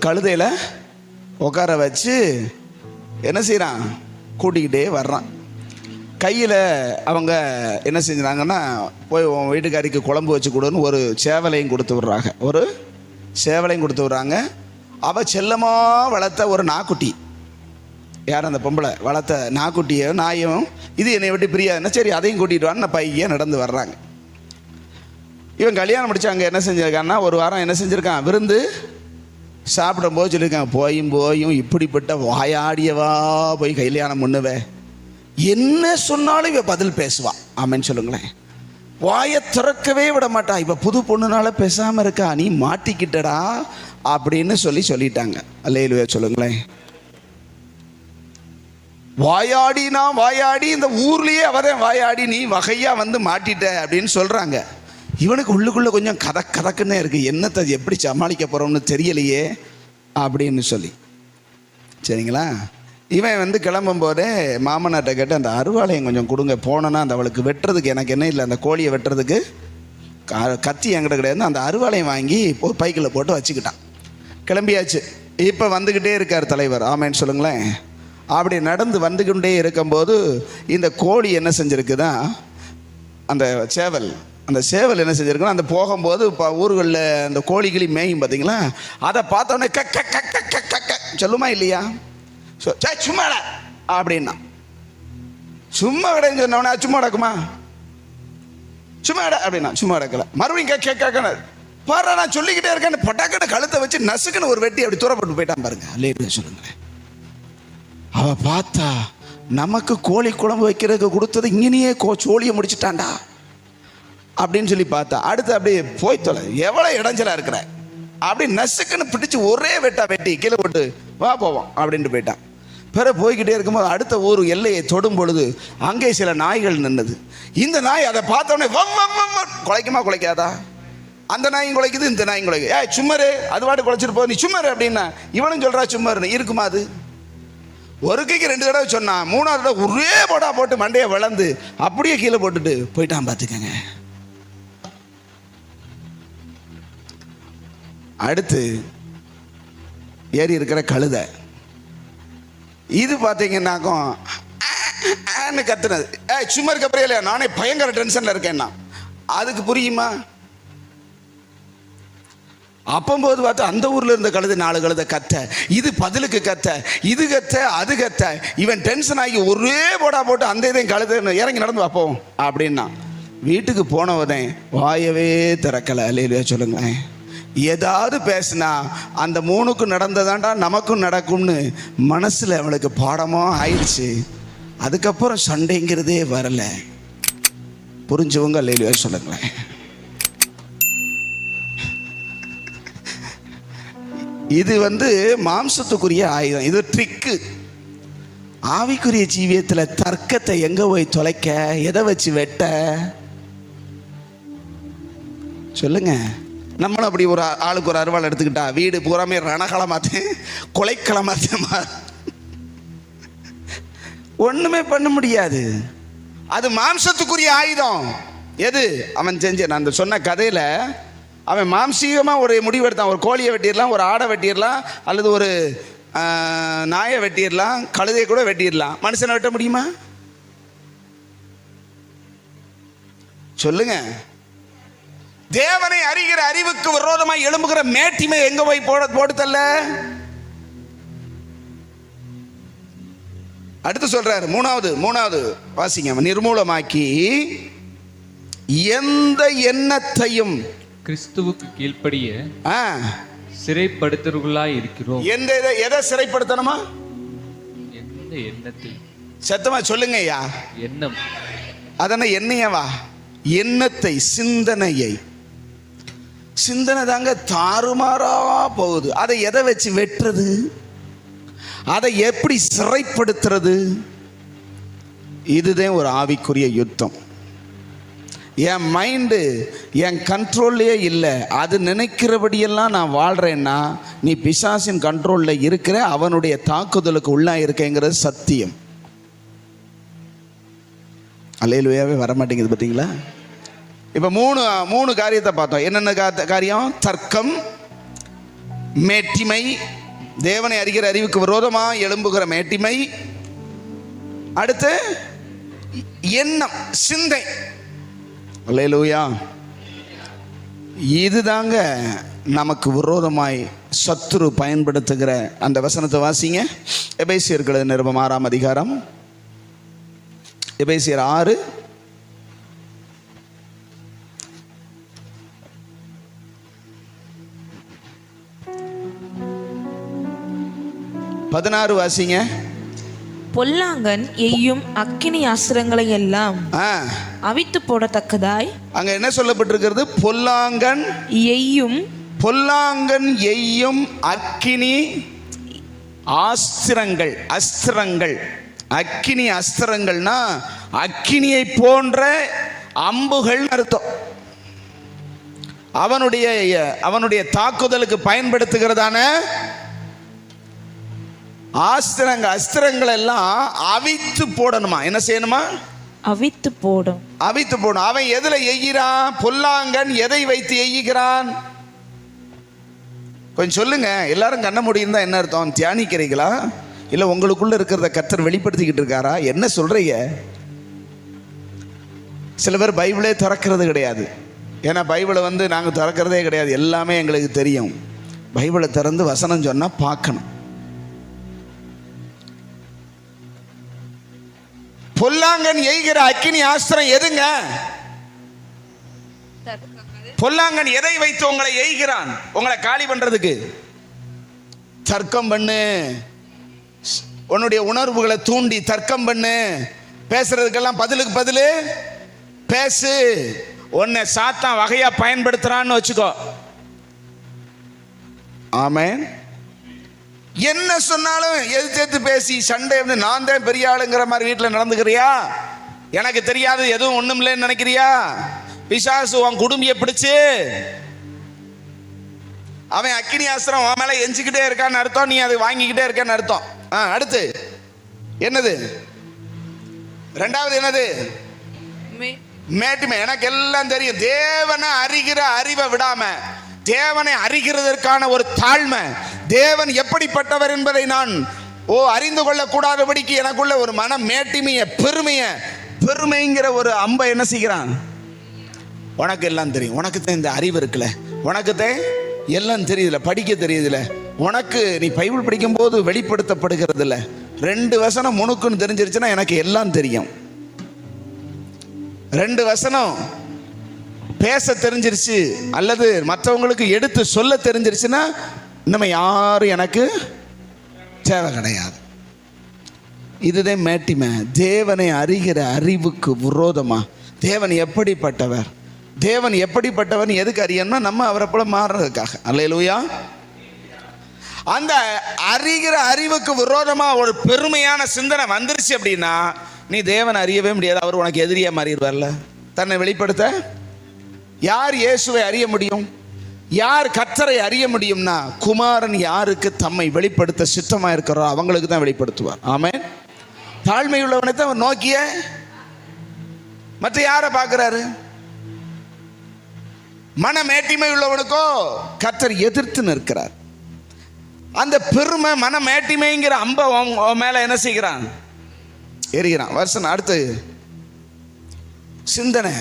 கழுதையில் உட்கார வச்சு என்ன செய்கிறான்? கூட்டிக்கிட்டே வர்றான். கையில் அவங்க என்ன செஞ்சுறாங்கன்னா, போய் உன் வீட்டுக்காரிக்கு குழம்பு வச்சு கொடுன்னு ஒரு சேவலையும் கொடுத்து விட்றாங்க. அவள் செல்லமாக வளர்த்த ஒரு நாக்குட்டி, யார் அந்த பொம்பளை வளர்த்த நாக்குட்டியை, நாயும் இது என்னை விட்டு பிரியாதுன்னா சரி அதையும் கூட்டிகிட்டு வான்னு பையன் நடந்து வர்றாங்க. இவன் கல்யாணம் முடிச்சு அங்கே என்ன செஞ்சுருக்கான்னா, ஒரு வாரம் என்ன செஞ்சுருக்கான்? விருந்து சாப்பிடும் போது சொல்லியிருக்காங்க, போயும் இப்படிப்பட்ட வாயாடியவா போய் கல்யாணம் பண்ணுவே, என்ன சொன்னாலும் இவ பதில் பேசுவா. ஆமென்னு சொல்லுங்களேன். வாயை திறக்கவே விட மாட்டா. இப்போ புது பொண்ணுனால பேசாமல் இருக்கா, நீ மாட்டிக்கிட்டடா அப்படின்னு சொல்லிட்டாங்க. அல்லேலூயா சொல்லுங்களேன். வாயாடினா வாயாடி, இந்த ஊர்லேயே அவதான் வாயாடி, நீ வகையாக வந்து மாட்டிட்ட அப்படின்னு சொல்கிறாங்க. இவனுக்கு உள்ளுக்குள்ளே கொஞ்சம் கதக்குன்னே இருக்குது, என்னத்தை எப்படி சமாளிக்க போகிறோம்னு தெரியலையே அப்படின்னு சொல்லி. சரிங்களா, இவன் வந்து கிளம்பும் போதே மாமனார்ட்ட கேட்டு அந்த அருவாளையம் கொஞ்சம் கொடுங்க, போனோன்னா அந்த அவளுக்கு வெட்டுறதுக்கு எனக்கு என்ன இல்லை, அந்த கோழியை வெட்டுறதுக்கு கத்தி என்கிட்ட கிடையாது, அந்த அருவாளையம் வாங்கி பைக்கில் போட்டு வச்சுக்கிட்டான். கிளம்பியாச்சு. இப்போ வந்துக்கிட்டே இருக்கார் தலைவர், ஆமேன்னு சொல்லுங்களேன். அப்படி நடந்து வந்துக்கிட்டே இருக்கும்போது இந்த கோழி என்ன செஞ்சுருக்குதான், அந்த சேவல் என்ன செஞ்சுருக்குன்னா, அந்த போகும்போது இப்போ ஊர்களில் அந்த கோழிகளி மேயும் பார்த்தீங்களா, அதை பார்த்தோன்னே கக்க சொல்லுமா இல்லையா, சும்மாடா அப்படின்னா, சும்மா கிடையாது சொன்னவனே சும்மா நடக்குமா, சும்மா இட அப்படின்னா சும்மா நடக்கல. மறுபடியும் கேட்க பாரு, நான் சொல்லிக்கிட்டே இருக்கேன், பொட்டாக்கடை கழுத்தை வச்சு நசுக்குன்னு ஒரு வெட்டி அப்படி தூரப்பட்டு போயிட்டான் பாருங்க. அல்லேலூயா சொல்லுங்களேன். அவ பார்த்தா நமக்கு கோழி குழம்பு வைக்கிறதுக்கு கொடுத்தது இங்கேயே சோழியை முடிச்சுட்டான்டா அப்படின்னு சொல்லி பார்த்தா, அடுத்து அப்படியே போய் தொலை, எவ்வளோ இடைஞ்சலா இருக்கிற அப்படி நசுக்குன்னு பிடிச்சி ஒரே வெட்டி கீழே போட்டு வா போவோம் அப்படின்ட்டு போயிட்டான். பிறகு போய்கிட்டே இருக்கும்போது அடுத்த ஊர் எல்லையை தொடும் பொழுது அங்கே சில நாய்கள் நின்றுது. இந்த நாய் அதை பார்த்தோன்னே குலைக்குமா குலைக்காதா, அந்த நாயும் குலைக்குது, இந்த நாயும் குலைக்குது. சும்மரு அது பாட்டு குலைச்சிட்டு போ, நீ சும்மரு அப்படின்னா இவனும் சொல்றா சும்மருன்னு. இருக்குமா அது? ஒரு கைக்கு 2 தடவை சொன்னான், 3ஆவது தடவை ஒரே போடா போட்டு மண்டையை வளர்ந்து அப்படியே கீழே போட்டுட்டு போயிட்டான் பார்த்துக்கங்க. அடுத்து ஏறி இருக்கிற கழுதை, இது பார்த்தீங்கன்னாக்கும் கத்துனது, சும்மா இருக்க அப்புறம் இல்லையா, நானே பயங்கர டென்ஷன்ல இருக்கேன்னா அதுக்கு புரியுமா? அப்பம்போது பார்த்தா அந்த ஊர்ல இருந்த கழுதை 4 கழுதை கத்த, இது பதிலுக்கு கத்த, இது கத்த, அது கத்த, இவன் டென்ஷன் ஆகி ஒரே போடா போட்டு அந்த இதையும் கழுதை இறங்கி நடந்து பார்ப்போம் அப்படின்னா, வீட்டுக்கு போனவனே வாயவே திறக்கலை. அல்லேலூயா சொல்லுங்க. ஏதாவது பேசினா அந்த 3க்கும் நடந்ததாண்டா நமக்கும் நடக்கும்னு மனசுல அவளுக்கு பாடமா ஆயிடுச்சு. அதுக்கப்புறம் சண்டைங்கிறதே வரல. புரிஞ்சவங்க அல்லேலூயா சொல்லுங்களேன். இது வந்து மாம்சத்துக்குரிய ஆயுதம், இது ட்ரிக்கு. ஆவிக்குரிய ஜீவியத்தில் தர்க்கத்தை எங்க போய் தொலைக்க, எதை வச்சு வெட்ட சொல்லுங்க. நம்மளும் அப்படி ஒரு ஆளுக்கு ஒரு அருவாள் எடுத்துக்கிட்டா வீடு பூராமே ரணகளமாத்து கொலைக்களமாத்து ஒண்ணுமே பண்ண முடியாது. அது மாம்சத்துக்குரிய ஆயுதம். எது அவன் செஞ்ச, நான் அந்த சொன்ன கதையில அவன் மாம்சீகமாக ஒரு முடிவு எடுத்தான். ஒரு கோழியை வெட்டிடலாம், ஒரு ஆடை வெட்டிடலாம், அல்லது ஒரு நாயை வெட்டிடலாம், கழுதையை கூட வெட்டிடலாம். மனுஷனை வெட்ட முடியுமா சொல்லுங்க? தேவனை அறிகிற அறிவுக்கு விரோதமாய் எழும்புகிற மேட்டிமை எங்க போய் போடுதல்ல. அடுத்து சொல்றாரு, மூணாவது வாசிங்க. நிர்மூலமாக்கி எந்த எண்ணத்தையும் கிறிஸ்துவுக்கு கீழ்ப்படிய சிறைப்படுத்தர்களாய் இருக்கிறோம். எதை சிறைப்படுத்தணுமா? எந்த எண்ணத்தை? சத்தமா சொல்லுங்க ஐயா. எண்ணம். அதன எண்ணையவா? எண்ணத்தை, சிந்தனை தாங்க தாறுமாறா போகுது. அதை எதை வச்சு வெட்டுறது, அதை எப்படி சிறைப்படுத்துறது? இதுதான் ஒரு ஆவிக்குரிய யுத்தம். என் மைண்டு என் கண்ட்ரோல்லையே இல்லை, அது நினைக்கிறபடியெல்லாம் நான் வாழ்கிறேன்னா நீ பிசாசின் கண்ட்ரோலில் இருக்கிற, அவனுடைய தாக்குதலுக்கு உள்ளா இருக்கேங்கிறது சத்தியம். அல்லேலூயாவே வரமாட்டேங்குது பார்த்தீங்களா? இப்போ மூணு காரியத்தை பார்த்தோம். என்னென்ன காரியம்? தர்க்கம், மேட்டிமை, தேவனை அறிகிற அறிவுக்கு விரோதமாக எழும்புகிற மேட்டிமை, அடுத்து எண்ணம், சிந்தை. அல்லேலூயா. இதுதாங்க நமக்கு விரோதமாய் சத்துரு பயன்படுத்துகிற அந்த வசனத்தை வாசிங்க. எபேசியர்கள் நிருபம் 6ஆம் அதிகாரம், எபேசியர் 6 16 வாசிங்க. பொல்லாங்கன் எய்யும் அக்கினி அஸ்திரங்களை எல்லாம் அவித்து போடத்தக்கதாய். அங்க என்ன சொல்லப்பட்டிருக்கிறது? பொல்லாங்கன் எய்யும் அக்கினி அஸ்திரங்கள் அக்கினி அஸ்திரங்கள்னா அக்கினியை போன்ற அம்புகள் அர்த்தம். அவனுடைய தாக்குதலுக்கு பயன்படுத்துகிறதான அஸ்திரங்கள் எல்லாம் அவித்து போடணுமா? என்ன செய்யணுமா? அவித்து போடும். அவன் எதுல எய்கிறான்? பொல்லாங்கன் எதை வைத்து எய்கிறான்? கொஞ்சம் சொல்லுங்க. எல்லாரும் கண்ண முடியும் தான் என்ன அர்த்தம்? தியானிக்கிறீங்களா இல்ல உங்களுக்குள்ள இருக்கிறத கர்த்தர் வெளிப்படுத்திக்கிட்டு இருக்காரா? என்ன சொல்றீங்க? சில பேர் பைபிளே திறக்கிறது கிடையாது. ஏன்னா பைபிளை நாங்கள் திறக்கிறதே கிடையாது, எல்லாமே எங்களுக்கு தெரியும். பைபிளை திறந்து வசனம் சொன்னா பார்க்கணும். பொல்லாங்கன் எய்கிற அக்கினி ஆஸ்திரம் எதுங்க? பொல்லாங்கன் எதை வைத்து உங்களை எய்கிறான்? உங்களை காலி பண்றதுக்கு. தர்க்கம் பண்ணு, உன்னுடைய உணர்வுகளை தூண்டி தர்க்கம் பண்ணு, பேசுறதுக்கெல்லாம் பதிலுக்கு பதில் பேசு. உன்னை சாத்தான் வகையா பயன்படுத்துறான்னு வச்சுக்கோ. ஆமென். என்ன சொன்னாலும் எதிர்த்து பேசி சண்டை நான் தான் பெரிய ஆளுங்கிற மாதிரி வீட்டில் நடந்துக்கிறியா? எனக்கு தெரியாது எதுவும் ஒண்ணும் இல்லைன்னு நினைக்கிறியா? பிசாசு உன் குடும்பியை பிடிச்சு அவன் அக்கினி ஆஸ்திரம் உன் மேல எஞ்சிக்கிட்டே இருக்கான்னு அர்த்தம். நீ அதை வாங்கிக்கிட்டே இருக்கான்னு அர்த்தம். அடுத்து என்னது? ரெண்டாவது என்னது? மேட்டுமை. எனக்கு எல்லாம் தெரியும். தேவனை அறிகிற அறிவை விடாம, தேவனை அறிகிறதற்கான ஒரு தாழ்மை, தேவன் எப்படிப்பட்டவர் என்பதை நான் அறிந்து கொள்ள கூடாதபடிக்கு எனக்குள்ள ஒரு மன மேட்டிமைய பெருமைங்கிற ஒரு அம்பை என்ன செய்கிறான்? உனக்கு எல்லாம் தெரியும், உனக்கு தான் இந்த அறிவு இருக்குல்ல, உனக்கு தான் எல்லாம் தெரியுதுல, படிக்க தெரியுதுல, உனக்கு நீ பைபிள் படிக்கும் போது வெளிப்படுத்தப்படுகிறது இல்ல, 2 வசனம் உனக்குன்னு தெரிஞ்சிருச்சுன்னா எனக்கு எல்லாம் தெரியும். 2 வசனம் பேச தெரிஞ்சிருச்சு அல்லது மற்றவங்களுக்கு எடுத்து சொல்ல தெரிஞ்சிருச்சுன்னா நம்ம யாரும் எனக்கு தேவை கிடையாது. இதுதான் மேட்டிமை. தேவனை அறிகிற அறிவுக்கு விரோதமா தேவன் எப்படிப்பட்டவர், தேவன் எப்படிப்பட்டவன் எதுக்கு அறியணும்னா நம்ம அவரை போல மாறுறதுக்காக. அல்லேலூயா. அந்த அறிகிற அறிவுக்கு விரோதமா ஒரு பெருமையான சிந்தனை வந்துருச்சு அப்படின்னா நீ தேவன் அறியவே முடியாது. அவர் உனக்கு எதிரியா மாறிடுவார்ல. தன்னை வெளிப்படுத்த யார் இயேசுவை அறிய முடியும்? யார் கர்த்தரை அறிய முடியும்னா குமாரன் யாருக்கு தம்மை வெளிப்படுத்த சித்தமா இருக்கிறோ அவங்களுக்கு தான் வெளிப்படுத்துவார். ஆமென். தாழ்மை உள்ளவனை தான் அவர் நோக்கிய மற்ற யாரை பார்க்கிறாரு? மன மேட்டிமை உள்ளவனுக்கோ கர்த்தர் எதிர்த்து நிற்கிறார். அந்த பெருமை மன மேட்டிமைங்கிற அம்பை மேல என்ன செய்கிறான்? எரிகிறான். வருஷம் அடுத்து சிந்தனை,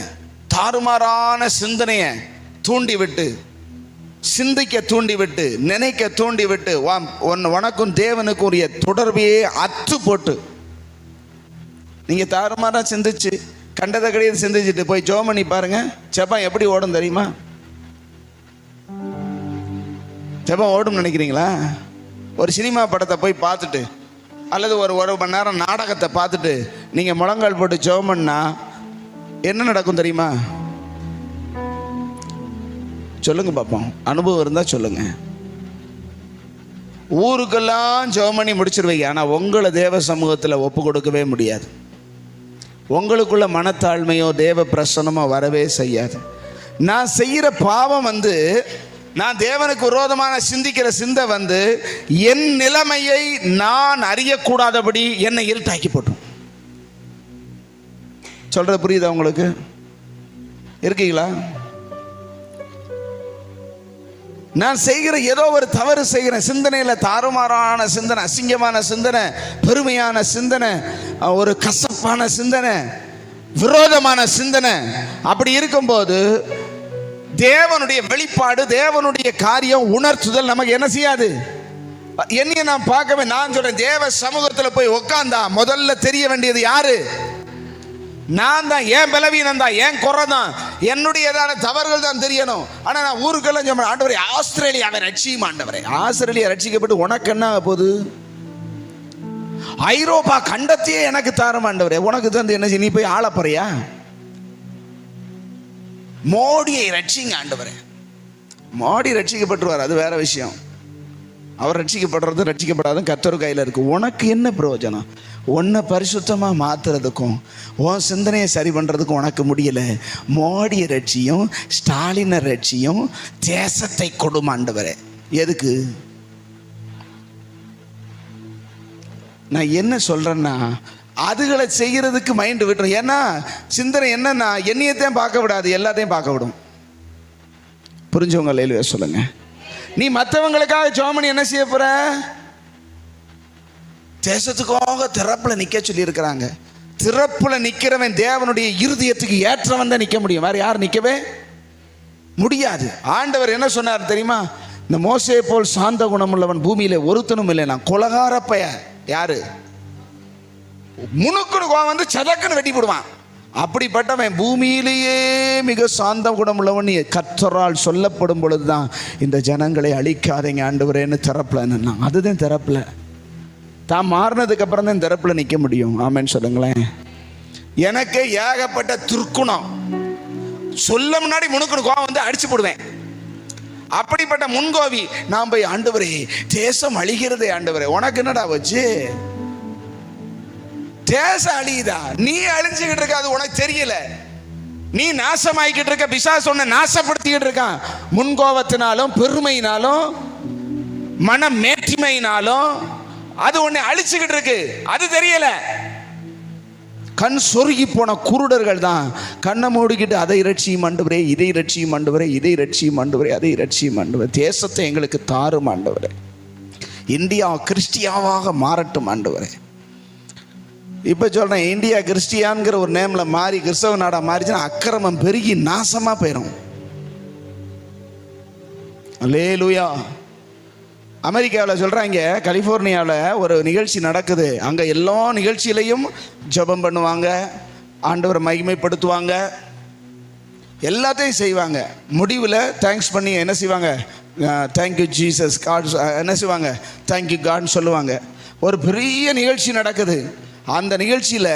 தாறுமாறான சிந்தனையை தூண்டிவிட்டு, சிந்திக்க தூண்டிவிட்டு, நினைக்க தூண்டிவிட்டு, உனக்கும் தேவனுக்கும் உரிய தொடர்பையே அத்து போட்டு நீங்க தாறுமாறா சிந்திச்சு கண்டதை கிடையாது சிந்திச்சுட்டு போய் ஜெபம் பண்ணி பாருங்க. ஜெபம் எப்படி ஓடும் தெரியுமா? ஜெபம் ஓடும் நினைக்கிறீங்களா? ஒரு சினிமா படத்தை போய் பார்த்துட்டு அல்லது ஒரு மணி நேரம் நாடகத்தை பார்த்துட்டு நீங்க முழங்கால் போட்டு ஜெபம் பண்ணா என்ன நடக்கும் தெரியுமா? சொல்லுங்க பார்ப்போம். அனுபவம் இருந்தா சொல்லுங்க. ஊருக்கெல்லாம் ஜெபம் பண்ணி முடிச்சிருவீங்க, ஆனா உங்களை தேவ சமூகத்தில் ஒப்பு கொடுக்கவே முடியாது. உங்களுக்குள்ள மனத்தாழ்மையோ தேவ பிரசன்னமோ வரவே செய்யாது. நான் செய்கிற பாவம் நான் தேவனுக்கு விரோதமான சிந்திக்கிற சிந்தை என் நிலைமையை நான் அறியக்கூடாதபடி என்னை இருட்டாக்கி போட்டோம். சொல்றது புரியுதா உங்களுக்கு? இருக்கீங்களா? நான் செய்கிற ஏதோ ஒரு தவறு செய்கிறேன், சிந்தனையில் தாறுமாறான சிந்தனை, அசிங்கமான சிந்தனை, பெருமையான சிந்தனை, ஒரு கசப்பான சிந்தனை, விரோதமான சிந்தனை. அப்படி இருக்கும்போது தேவனுடைய வெளிப்பாடு, தேவனுடைய காரியம், உணர்த்துதல் நமக்கு என்ன செய்யாது? என்னைய நான் பார்க்கவே. நான் சொல்றேன், தேவ சமூகத்தில் போய் உட்கார்ந்தா முதல்ல தெரிய வேண்டியது யாரு? நான் தான். ஏன் பலவீனம் தான், ஏன் குறை தான், என்னுடையதான தவறுகள் தான் தெரியணும். ஆனா நான் ஊருக்கெல்லாம் சொல்றேன், ஆண்டவரே ஆஸ்திரேலியாவை ரட்சியும் ஆண்டவரே. ஆஸ்திரேலியா ரட்சிக்கப்பட்டு உனக்கு என்ன போகுது? ஐரோப்பா கண்டத்தையே எனக்கு தாரும் ஆண்டவரே. உனக்கு தந்து என்ன? நீ போய் ஆளப்பறையா? மோடியை ரட்சிங்க ஆண்டவரே. மோடி ரட்சிக்கப்பட்டுருவார், அது வேற விஷயம். அவர் ரட்சிக்கப்படுறது ரட்சிக்கப்படாத கர்த்தர் கையில் இருக்கு. உனக்கு என்ன பிரயோஜனம்? உன்னை பரிசுத்தமாக மாற்றுறதுக்கும் உன் சிந்தனையை சரி பண்ணுறதுக்கும் உனக்கு முடியலை. மோடியை ரட்சியும், ஸ்டாலினை ரட்சியும், தேசத்தை கொடுமை ஆண்டவரே. எதுக்கு? நான் என்ன சொல்கிறேன்னா, அதுகளை செய்கிறதுக்கு மைண்டு விட்டுரும். ஏன்னா சிந்தனை என்னன்னா, என்னையத்தையும் பார்க்க விடாது, எல்லாத்தையும் பார்க்க விடும். புரிஞ்சவங்க லேலுவே சொல்லுங்க. நீ மற்றவங்களுக்காக ஜோமனி என்ன செய்ய போற? தேசத்துக்காக திறப்புல நிற்க சொல்லி இருக்கிறாங்க. திறப்புல நிற்கிறவன் தேவனுடைய இருதயத்துக்கு ஏற்றவன் தான் நிற்க முடியும். வேற யார் நிற்கவே முடியாது. ஆண்டவர் என்ன சொன்னார் தெரியுமா? இந்த மோசே போல் சாந்த குணமுள்ளவன் பூமியில ஒருத்தனும் இல்லை. நான் கொலகார பைய. யாரு? முணுக்குன்னு கோவம் வந்து சதக்குன்னு வெட்டி போடுவான். அப்படிப்பட்டவன் பூமியிலேயே மிக சாந்த குணமுள்ளவன் கர்த்தரால் சொல்லப்படும் பொழுதுதான் இந்த ஜனங்களை அழிக்காதீங்க ஆண்டவரேன்னு திறப்புல நின்னா. அதுதான் திறப்புல. தான் மாறினதுக்கு அப்புறம் தான் திறப்புல நிற்க முடியும். ஆமேன்னு சொல்லுங்களேன். எனக்கு ஏகப்பட்ட துர்க்குணம். சொல்ல முன்னாடி முணுக்குன்னு கோவம் வந்து அடிச்சு போடுவேன். அப்படிப்பட்ட முன்கோவி நான் போய் ஆண்டவரே தேசம் அழிகிறதே ஆண்டவரே. உனக்கு என்னடா வச்சு? தேசம் அழியுதா? நீ அழிஞ்சுக்கிட்டு இருக்க, அது உனக்கு தெரியல. நீ நாசமாயிக்கிட்டு இருக்க. பிசாசு உன்னை நாசப்படுத்திக்கிட்டு இருக்கான். முன்கோபத்தினாலும் பெருமையினாலும் மன மேட்டிமையினாலும் அது உன்னை அழிச்சுக்கிட்டு இருக்கு. அது தெரியல. கண் சொருகி போன குருடர்கள் தான் கண்ணை மூடிக்கிட்டு அதை ரட்சியும் ஆண்டவரே, இதை ரட்சியும் ஆண்டவரே, இதை ரட்சியும் ஆண்டவரே, அதை ரட்சியும் ஆண்டவரே, தேசத்தை எங்களுக்கு தாரும் ஆண்டவரே, இந்தியா கிறிஸ்டியாவாக மாறட்டும் ஆண்டவரே. இப்போ சொல்கிறேன், இந்தியா கிறிஸ்டியான்கிற ஒரு நேமில் மாறி கிறிஸ்தவ நாடாக மாறிச்சுன்னா அக்கிரமம் பெருகி நாசமாக போயிடும். அல்லேலூயா. அமெரிக்காவில் சொல்கிறாங்க, கலிஃபோர்னியாவில் ஒரு நிகழ்ச்சி நடக்குது. அங்கே எல்லா நிகழ்ச்சியிலையும் ஜெபம் பண்ணுவாங்க, ஆண்டவரை மகிமைப்படுத்துவாங்க, எல்லாத்தையும் செய்வாங்க. முடிவில் தேங்க்ஸ் பண்ணி என்ன செய்வாங்க? Thank you Jesus God. என்ன செய்வாங்க? தேங்க்யூ காட்னு சொல்லுவாங்க. ஒரு பெரிய நிகழ்ச்சி நடக்குது. அந்த நிகழ்ச்சியில்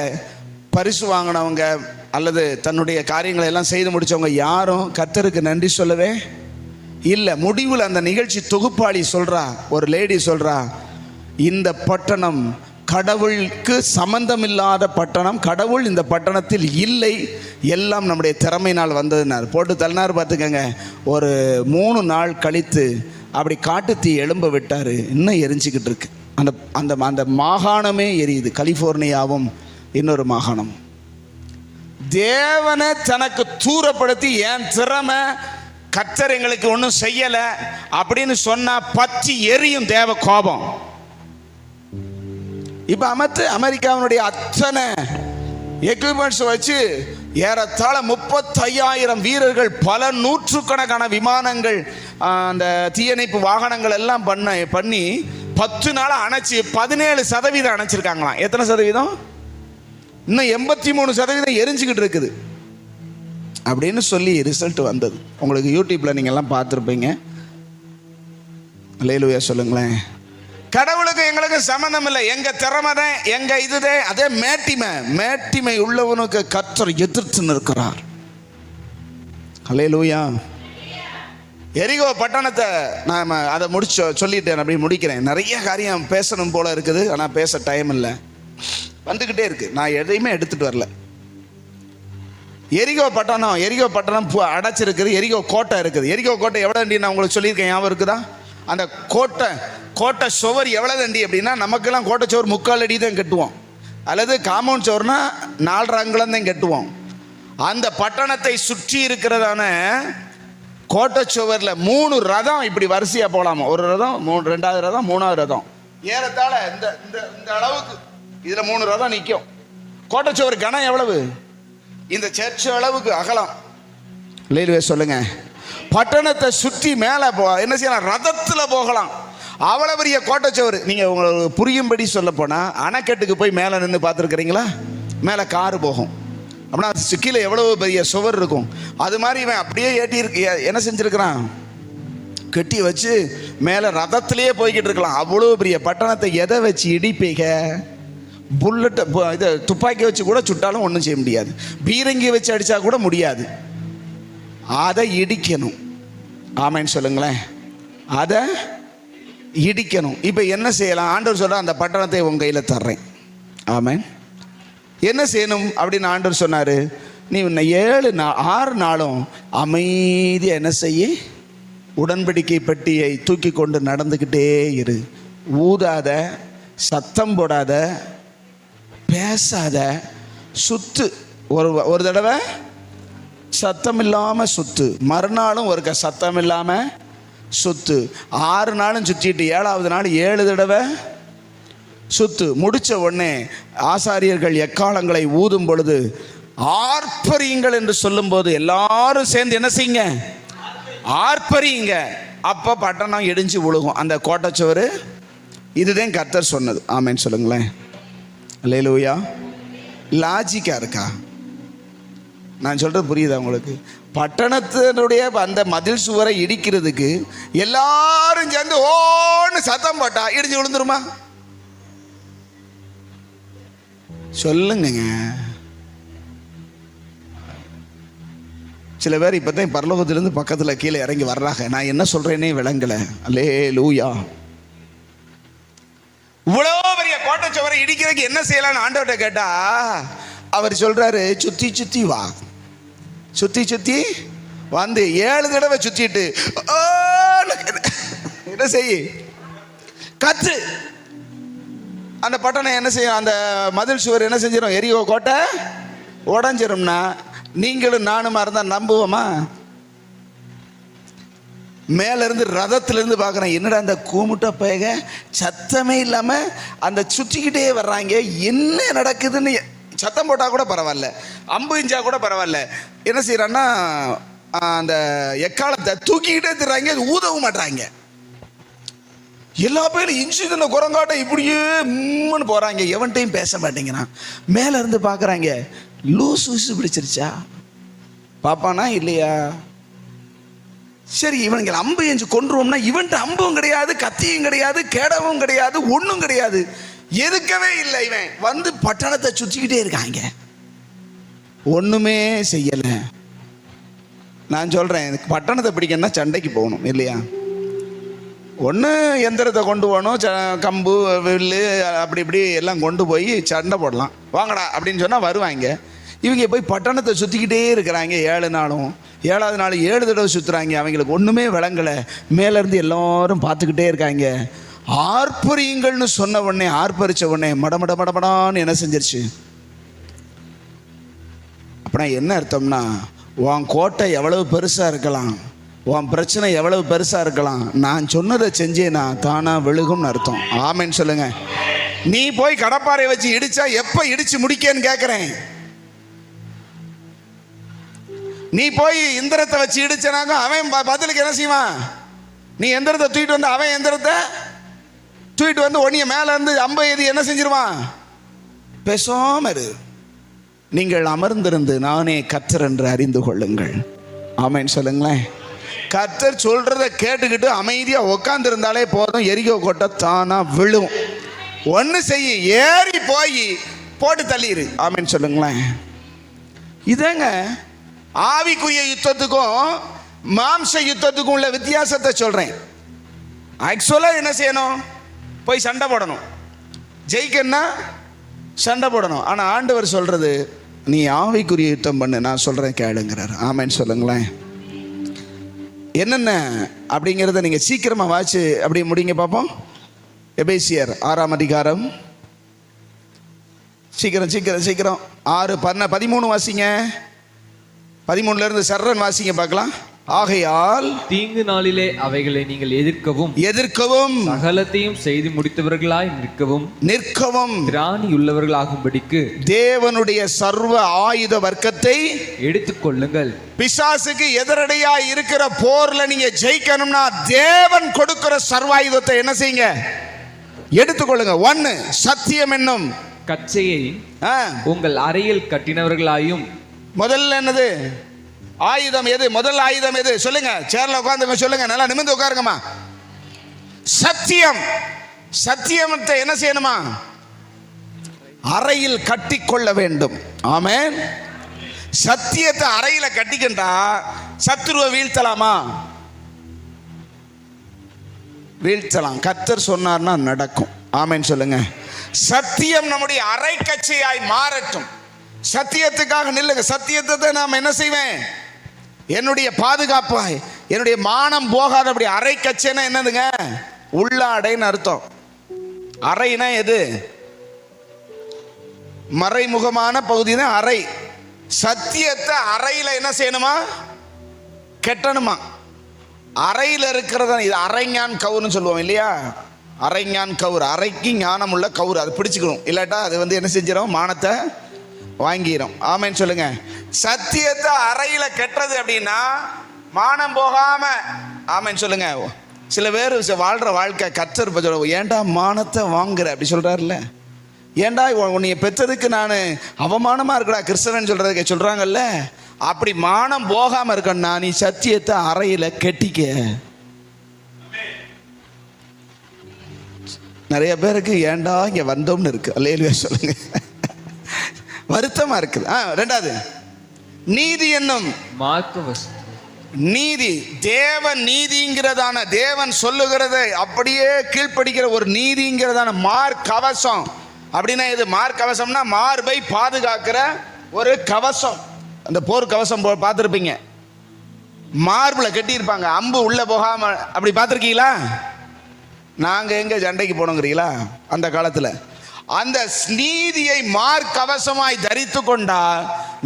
பரிசு வாங்கினவங்க அல்லது தன்னுடைய காரியங்களை எல்லாம் செய்து முடித்தவங்க யாரும் கர்த்தருக்கு நன்றி சொல்லவே இல்லை. முடிவில் அந்த நிகழ்ச்சி தொகுப்பாளி சொல்கிறா, ஒரு லேடி சொல்கிறா, இந்த பட்டணம் கடவுளுக்கு சம்பந்தமில்லாத பட்டணம், கடவுள் இந்த பட்டணத்தில் இல்லை, எல்லாம் நம்முடைய திறமையினால் வந்ததுனார். போட்டு தள்ளினார். பார்த்துக்கங்க. ஒரு 3 நாள் கழித்து அப்படி காட்டுத்தீ எழும்ப விட்டார். இன்னும் எரிஞ்சிக்கிட்டு இருக்கு. அந்த அந்த அந்த மாகாணமே எரியுது. கலிஃபோர்னியாவும் இன்னொரு மாகாணம். தேவனை தனக்கு தூரப்படுத்தி என் திறமை கர்த்தர் எங்களுக்கு ஒன்றும் செய்யலை அப்படின்னு சொன்னா பற்றி எரியும் தேவ கோபம். இப்போ அமெரிக்காவினுடைய அத்தனை எக்யூப்மெண்ட்ஸ் வச்சு ஏறத்தாழ 35,000 வீரர்கள், பல நூற்றுக்கணக்கான விமானங்கள், அந்த தீயணைப்பு வாகனங்கள் எல்லாம் பண்ணி 10 நாள் அணைச்சி 17% அணைச்சிருக்காங்களாம். எத்தனை சதவீதம்? இன்னும் 83% எரிஞ்சுக்கிட்டு இருக்குது அப்படின்னு சொல்லி ரிசல்ட் வந்தது. உங்களுக்கு யூடியூப்பில் நீங்கள்லாம் பார்த்துருப்பீங்க. அல்லேலூயா சொல்லுங்களேன். கடவுளுக்கு எங்களுக்கு சம்மந்தம் இல்லை. எங்கள் திறமை தான், எங்கள் இதுதான். அதே மேட்டிமை உள்ளவனுக்கு கர்த்தர் எதிர்த்து நிற்கிறார். அல்லேலூயா. எரிகோ பட்டணத்தை நான் அதை சொல்லிட்டேன். அப்படி முடிக்கிறேன். நிறைய காரியம் பேசணும் போல இருக்குது, ஆனால் பேச டைம் இல்லை. வந்துக்கிட்டே இருக்கு. நான் எதையுமே எடுத்துகிட்டு வரல. எரிகோ பட்டணம் அடைச்சிருக்குது. எரிகோ கோட்டை இருக்குது. எரிகோ கோட்டை எவ்வளோ தண்டி நான் உங்களுக்கு சொல்லியிருக்கேன், ஞாபகம் இருக்குதா? அந்த கோட்டை சுவர் எவ்வளோ தண்டி அப்படின்னா, நமக்கெல்லாம் கோட்டை சுவர் 3/4 அடி தான் கட்டுவோம், அல்லது காம்பவுண்ட் சுவர்னா 4 அங்குலம் தான் கட்டுவோம். அந்த பட்டணத்தை சுற்றி இருக்கிறதான கோட்டை சுவரில் 3 ரதம் இப்படி வரிசையாக போகலாமா. ஒரு ரதம், 2வது ரதம், 3வது ரதம், ஏறத்தாழ இந்த அளவுக்கு இதில் 3 ரதம் நிற்கும். கோட்டை சுவர் கனம் எவ்வளவு? இந்த சர்ச் அளவுக்கு அகலம். லேலுவே சொல்லுங்க. பட்டணத்தை சுற்றி மேலே என்ன செய்யலாம்? ரதத்தில் போகலாம். அவ்வளோ பெரிய கோட்டைச்சவர். நீங்கள் உங்களுக்கு புரியும்படி சொல்ல போனால், அணைக்கட்டுக்கு போய் மேலே நின்று பார்த்துருக்குறீங்களா? மேலே காரு போகும் அப்படின்னா கீழே எவ்வளோ பெரிய சுவர் இருக்கும். அது மாதிரி இவன் அப்படியே என்ன செஞ்சுருக்கிறான்? கட்டி வச்சு மேலே ரதத்திலேயே போய்கிட்டு இருக்கலாம். அவ்வளோ பெரிய பட்டணத்தை எதை வச்சு இடிப்பீங்க? புல்லட்டை இதை துப்பாக்கி வச்சு கூட சுட்டாலும் ஒன்றும் செய்ய முடியாது. பீரங்கி வச்சு அடித்தா கூட முடியாது. அதை இடிக்கணும். ஆமைன்னு சொல்லுங்களேன். அதை இடிக்கணும். இப்போ என்ன செய்யலாம்? ஆண்டவர் சொல்கிறார், அந்த பட்டணத்தை உன் கையில் தர்றேன். ஆமென். என்ன செய்யணும் அப்படின்னு ஆண்டவர் சொன்னார், நீ உன்னை 6 நாளும் அமைதியாக என்ன செய்ய, உடன்படிக்கை பெட்டியை தூக்கி கொண்டு நடந்துக்கிட்டே இரு. ஊதாத, சத்தம் போடாத, பேசாத, சுத்து. ஒரு தடவை சத்தம் இல்லாமல் சுத்து, மறுநாளும் ஒருக்க சத்தம் இல்லாமல் சுத்து. 6 நாளும் சுற்றிட்டு 7வது நாள் 7 தடவை சுத்து. முடித்த உடனே ஆசாரியர்கள் எக்காலங்களை ஊதும் பொழுது ஆர்ப்பரியுங்கள் என்று சொல்லும்போது எல்லாரும் சேர்ந்து என்ன செய்யுங்க, ஆர்ப்பரியுங்க. அப்போ பட்டணம் இடிஞ்சு விழுகும், அந்த கோட்டைச்சுவர். இதுதான் கர்த்தர் சொன்னது. ஆமென் சொல்லுங்களேன். அல்லேலூயா. லாஜிக்காக இருக்கா? நான் சொல்கிறது புரியுதா உங்களுக்கு? பட்டணத்தினுடைய அந்த மதில் சுவரை இடிக்கிறதுக்கு எல்லாரும் சேர்ந்து ஓன்னு சத்தம் போட்டா இடிஞ்சு விழுந்துருமா? சொல்லுங்க. சில பேர் இப்போ தான் பரலோகத்திலேருந்து பக்கத்தில் கீழே இறங்கி வர்றாங்க. நான் என்ன சொல்கிறேனே விளங்கலை. அல்லேலூயா. இவ்வளோ பெரிய கோட்டை சுவரை இடிக்கிறதுக்கு என்ன செய்யலான்னு ஆண்டவர்கிட்ட கேட்டா அவர் சொல்கிறாரு, சுற்றி சுற்றி வா. சுற்றி சுற்றி வந்து 7 தடவை சுற்றிட்டு என்ன செய்ய, கத்து. அந்த பட்டணம் என்ன செய்யும், அந்த மதில் சுவர் என்ன செஞ்சிடும், எரியோ கோட்டை உடஞ்சிரும்னா நீங்களும் நானுமா இருந்தால் நம்புவோமா? மேலேருந்து ரதத்திலேருந்து பார்க்குறேன், என்னடா அந்த கூமுட்ட பயக சத்தமே இல்லாமல் அந்த சுற்றிக்கிட்டே வர்றாங்க, என்ன நடக்குதுன்னு. சத்தம் போட்டால் கூட பரவாயில்ல, அம்பு இஞ்சா கூட பரவாயில்ல. என்ன செய்கிறான்னா அந்த எக்காலத்தை தூக்கிக்கிட்டே திடுறாங்க, அது ஊதவும் மாட்டுறாங்க. எல்லா பேரும் இன்ச்சு இந்த குரங்காட்டை இப்படியே முன்னு போகிறாங்க, எவன்ட்டையும் பேச மாட்டேங்கிறான். மேலே இருந்து பார்க்குறாங்க, லூசு பிடிச்சிருச்சா பாப்பானா இல்லையா? சரி, இவனுங்க அம்பு எஞ்சு கொன்றுவோம்னா இவன்ட்டு அம்பும் கிடையாது, கத்தியும் கிடையாது, கேடவும் கிடையாது, ஒன்றும் கிடையாது, எதுக்கவே இல்லை. இவன் வந்து பட்டணத்தை சுற்றிக்கிட்டே இருக்காங்க, ஒன்றுமே செய்யலை. நான் சொல்கிறேன், பட்டணத்தை பிடிக்கணும்னா சண்டைக்கு போகணும் இல்லையா? ஒன்று எந்திரத்தை கொண்டு போகணும், கம்பு வில்லு அப்படி இப்படி எல்லாம் கொண்டு போய் சண்டை போடலாம், வாங்கடா அப்படின்னு சொன்னால் வருவாங்க. இவங்க போய் பட்டணத்தை சுற்றிக்கிட்டே இருக்கிறாங்க 7 நாளும். 7வது நாள் 7 தடவை சுற்றுறாங்க, அவங்களுக்கு ஒன்றுமே விளங்கலை. மேலேருந்து எல்லாரும் பார்த்துக்கிட்டே இருக்காங்க. ஆர்ப்பரியுங்கள்னு சொன்ன உடனே, ஆர்ப்பரித்த உடனே மடமடான்னு என்ன செஞ்சிருச்சு. அப்படின்னா என்ன அர்த்தம்னா, உன் கோட்டை எவ்வளவு பெருசாக இருக்கலாம், உன் பிரச்சனை எவ்வளவு பெருசாக இருக்கலாம், நான் சொன்னதை செஞ்சேனா தானாக விழுகும்னு அர்த்தம். ஆமென்னு சொல்லுங்க. நீ போய் கடப்பாறை வச்சு இடிச்சா எப்போ இடிச்சு முடிக்கன்னு கேட்குறேன். நீ போய் எந்திரத்தை வச்சு இடிச்சனாக்க அவன் பதிலுக்கு என்ன செய்வான்? நீ எந்திரத்தை தூக்கிட்டு வந்து அவன் எந்திரத்தை தூக்கிட்டு வந்து ஒன்னிய மேலே இருந்து அம்பை எது என்ன செஞ்சிருவான்? பேசாம இரு. நீங்கள் அமர்ந்திருந்து நானே கர்த்தர் என்று அறிந்து கொள்ளுங்கள். ஆமென் சொல்லுங்களேன். கர்த்தர் சொல்றதை கேட்டுக்கிட்டு அமைதியா உட்கார்ந்து இருந்தாலே போதும், எரிகோ கோட்டை தானா விழும். ஒன்று செய்ய, ஏறி போய் போட்டு தள்ளிடு. ஆமென் சொல்லுங்களேன். இதாங்க ஆவிக்குரிய யுத்தத்துக்கும் மாம்ச யுத்தத்துக்கும் உள்ள வித்தியாசத்தை சொல்றேன். ஆக்சுவலாக என்ன செய்யணும்? போய் சண்டை போடணும், ஜெயிக்கணும்னா சண்டை போடணும். ஆனால் ஆண்டவர் சொல்றது, நீ ஆவிக்குரிய யுத்தம் பண்ணு, நான் சொல்றேன் கேளுங்கிறார். ஆமென் சொல்லுங்களேன். என்னென்ன அப்படிங்கிறத நீங்க சீக்கிரமா வாச்சு அப்படி முடிங்க பார்ப்போம். எபேசியர் 6ஆம் அதிகாரம், சீக்கிரம் சீக்கிரம் சீக்கிரம் 6:13 வாசிங்க. 13 சர்ரன் வாசிங்க பார்க்கலாம். ஆகையால் தீங்கு நாளிலே அவைகளை நீங்கள் எதிர்க்கவும் சகலத்தையும் செய்து முடித்தவர்களாய் நிற்கவும் திராணியுள்ளவர்களாகும்படிக்கு தேவனுடைய சர்வ ஆயுத வர்க்கத்தை எடுத்துக்கொள்ளுங்கள். பிசாசுக்கு எதிரடையா இருக்கிற போர்ல நீங்க ஜெயிக்கணும்னா தேவன் கொடுக்கிற சர்வாயுதத்தை என்ன செய்யுங்க? எடுத்துக்கொள்ளுங்க. 1 சத்தியம் என்னும் கச்சையை உங்கள் அறையில் கட்டினவர்களாயும். முதல்ல என்னது ஆயுதம்? எது முதல் ஆயுதம்? எது சொல்லுங்க. சேர்ல உட்கார்ந்துங்க, சொல்லுங்க. நல்லா நிமிர்ந்து உட்காருங்கம்மா. சத்தியம். சத்தியத்தை என்ன செய்யணுமா? அறையில் கட்டி கொள்ள வேண்டும். ஆமென். சத்தியத்தை அறையில கட்டிக்கிட்டா சத்துருவை வீழ்த்தலாமா? வீழ்த்தலாம். கர்த்தர் சொன்னார்னா நடக்கும். ஆமென் சொல்லுங்க. சத்தியம் நம்முடைய அரைக்கச்சையாய் மாறட்டும். சத்தியத்துக்காக நில்லுங்க. சத்தியத்தை நாம் என்ன செய்வேன்? என்னுடைய பாதுகாப்பாய், என்னுடைய மானம் போகாதபடி. அரைக்கச்சைன்னா என்னதுங்க? உள்ளாடைன்னு அர்த்தம். அறைனா எது? மறைமுகமான பகுதி தான் அறை. சத்தியத்தை அறையில என்ன செய்யணுமா? கெட்டணுமா? அறையில் இருக்கிறத இது அரைஞான் கவுர்னு சொல்லுவோம் இல்லையா? அரைஞான் கவுர், அறைக்கு ஞானம் உள்ள கவுர். அது பிடிச்சுக்கணும், இல்லாட்டா அது வந்து என்ன செஞ்சிடும்? மானத்தை வாங்கிடும். ஆமேன்னு சொல்லுங்க. சத்தியத்தை அறையில கெட்டது அப்படின்னா மானம் போகாம. ஆமேன்னு சொல்லுங்க. சில பேர் வாழ்ற வாழ்க்கை கற்றர் சொல்ல, ஏன்டா மானத்தை வாங்குற அப்படி சொல்றாருல்ல. ஏன்டா உன்னைய பெற்றதுக்கு நான் அவமானமா இருக்கடா கிறிஸ்தவன் சொல்றதுக்கு சொல்றாங்கல்ல. அப்படி மானம் போகாம இருக்கன்னா நீ சத்தியத்தை அறையில கெட்டிக்க. நிறைய பேருக்கு ஏன்டா இங்க வந்தோம்னு இருக்கு. அல்லேலூயா சொல்லுங்க. வருத்தமா இருக்குது. ரெண்டாவது, நீதி என்னும் நீதி. தேவன் நீதிங்கிறதான, தேவன் சொல்லுகிறதை அப்படியே கீழ்ப்படிக்கிற ஒரு நீதிங்கிறதான மார்க்கவசம். அப்படின்னா இது மார்க்கவசம்னா மார்பை பாதுகாக்கிற ஒரு கவசம். அந்த போர் கவசம் பார்த்துருப்பீங்க, மார்பில் கட்டியிருப்பாங்க, அம்பு உள்ள போகாம. அப்படி பார்த்துருக்கீங்களா? நாங்கள் எங்கே சண்டைக்கு போனோங்கிறீங்களா? அந்த காலத்தில் அந்த நீதியை மார்க்கவசமாய் தரித்து கொண்டா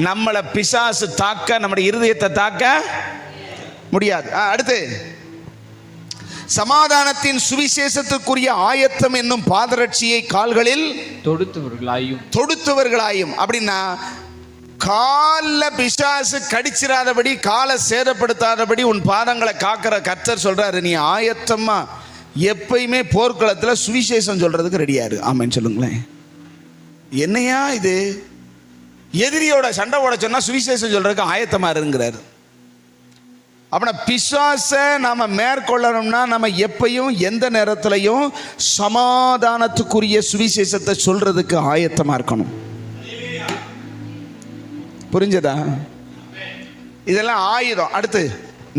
நம்மளை பிசாசு தாக்க, நம்முடைய இருதயத்தை தாக்க முடியாது. அடுத்து, சமாதானத்தின் சுவிசேஷத்துக்குரிய ஆயத்தம் என்னும் பாதரட்சியை கால்களில் தொடுத்தவர்களாயும். அப்படின்னா காலில் பிசாசு கடிச்சிடாதபடி, காலை சேதப்படுத்தாதபடி உன் பாதங்களை காக்கிற கர்த்தர் சொல்றாரு, நீ ஆயத்தமா எப்பயுமே போர்க்களத்தில் சுவிசேஷம் சொல்றதுக்கு ரெடியாரு. ஆமான்னு சொல்லுங்களேன். என்னையா இது? எதிரியோட சண்டை ஓட சொன்னா சுவிசேஷம் சொல்றதுக்கு ஆயத்தமா இருங்கிறாரு. அப்படின்னா பிசாசை நாம மேற்கொள்ளணும்னா நம்ம எப்பயும் எந்த நேரத்திலையும் சமாதானத்துக்குரிய சுவிசேஷத்தை சொல்றதுக்கு ஆயத்தமா இருக்கணும். புரிஞ்சதா? இதெல்லாம் ஆயுதம். அடுத்து,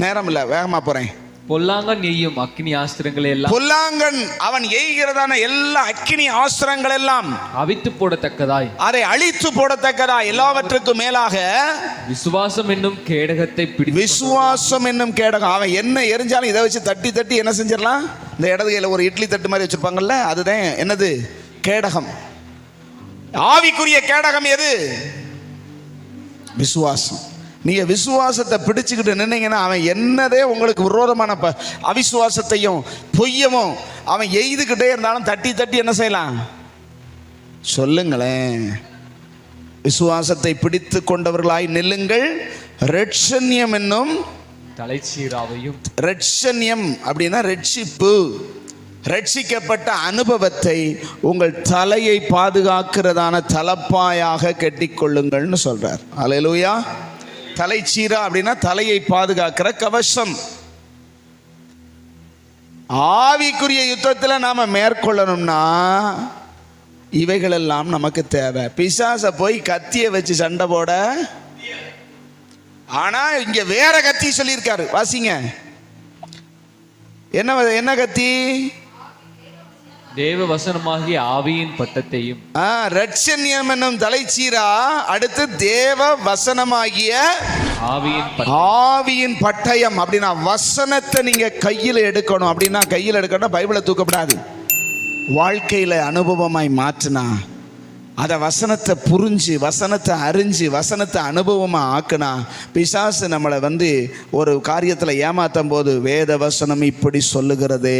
நேரம் இல்லை, வேகமா போறேன். பொல்லாங்கன் எய்யும் அக்கினி ஆஸ்திரங்கள் எல்லாம், பொல்லாங்கன் அவன் எய்கிறதான எல்லா அக்கினி ஆஸ்திரங்கள் எல்லாம் அவித்து போடத்தக்கதாய், அதை அழித்து போடத்தக்கதாய், எல்லாவற்றுக்கும் மேலாக விசுவாசம் என்னும் கேடகத்தை விசுவாசம் என்னும் கேடகம். அவன் என்ன எரிஞ்சாலும் இதை வச்சு தட்டி தட்டி என்ன செஞ்சிடலாம்? இந்த இடது கையில் ஒரு இட்லி தட்டு மாதிரி வச்சிருப்பாங்கல்ல, அதுதான் என்னது? கேடகம். ஆவிக்குரிய கேடகம் எது? விசுவாசம். நீங்க விசுவாசத்தை பிடிச்சுக்கிட்டு நின்னீங்கன்னா அவன் என்னதே உங்களுக்கு விரோதமான அவிசுவாசத்தையும் பொய்யமும் அவன் எய்துக்கிட்டே இருந்தாலும் தட்டி தட்டி என்ன செய்யலாம்? சொல்லுங்களேன். விசுவாசத்தை பிடித்து கொண்டவர்களாய் நில்லுங்கள், ரட்சண்யம் என்னும் தலைச்சீராவையும். ரட்சண்யம் அப்படின்னா ரட்சிப்பு, ரட்சிக்கப்பட்ட அனுபவத்தை உங்கள் தலையை பாதுகாக்கிறதான தலப்பாயாக கட்டிக்கொள்ளுங்கள்னு சொல்றார். அல்லேலூயா. தலைச்சீரா அப்படின்னா தலையை பாதுகாக்கிற கவசம். ஆவிக்குரிய யுத்தத்தில் நாம மேற்கொள்ளணும்னா இவைகளெல்லாம் நமக்கு தேவை. பிசாசை போய் கத்தியை வச்சு சண்டை போட, ஆனா இங்க வேற கத்தி சொல்லியிருக்காரு, வாசிங்க. என்ன கத்தி? தேவ வசனமாகிய ஆவியின் பட்டத்தையும். ரட்சண்யம் என்னும் தலைச்சீரா. அடுத்து தேவ வசனமாகிய ஆவியின் பட்டயம். அப்படின்னா வசனத்தை நீங்க கையில் எடுக்கணும். அப்படின்னா கையில் எடுக்கணும், பைபிளை தூக்கப்படாது. வாழ்க்கையில அனுபவமாய் மாற்றினா, அதை வசனத்தை புரிஞ்சு, வசனத்தை அறிஞ்சு, வசனத்தை அனுபவமாக ஆக்குனா, பிசாசு நம்மளை ஒரு காரியத்தில் ஏமாற்றும் போது வேத வசனம் இப்படி சொல்லுகிறதே.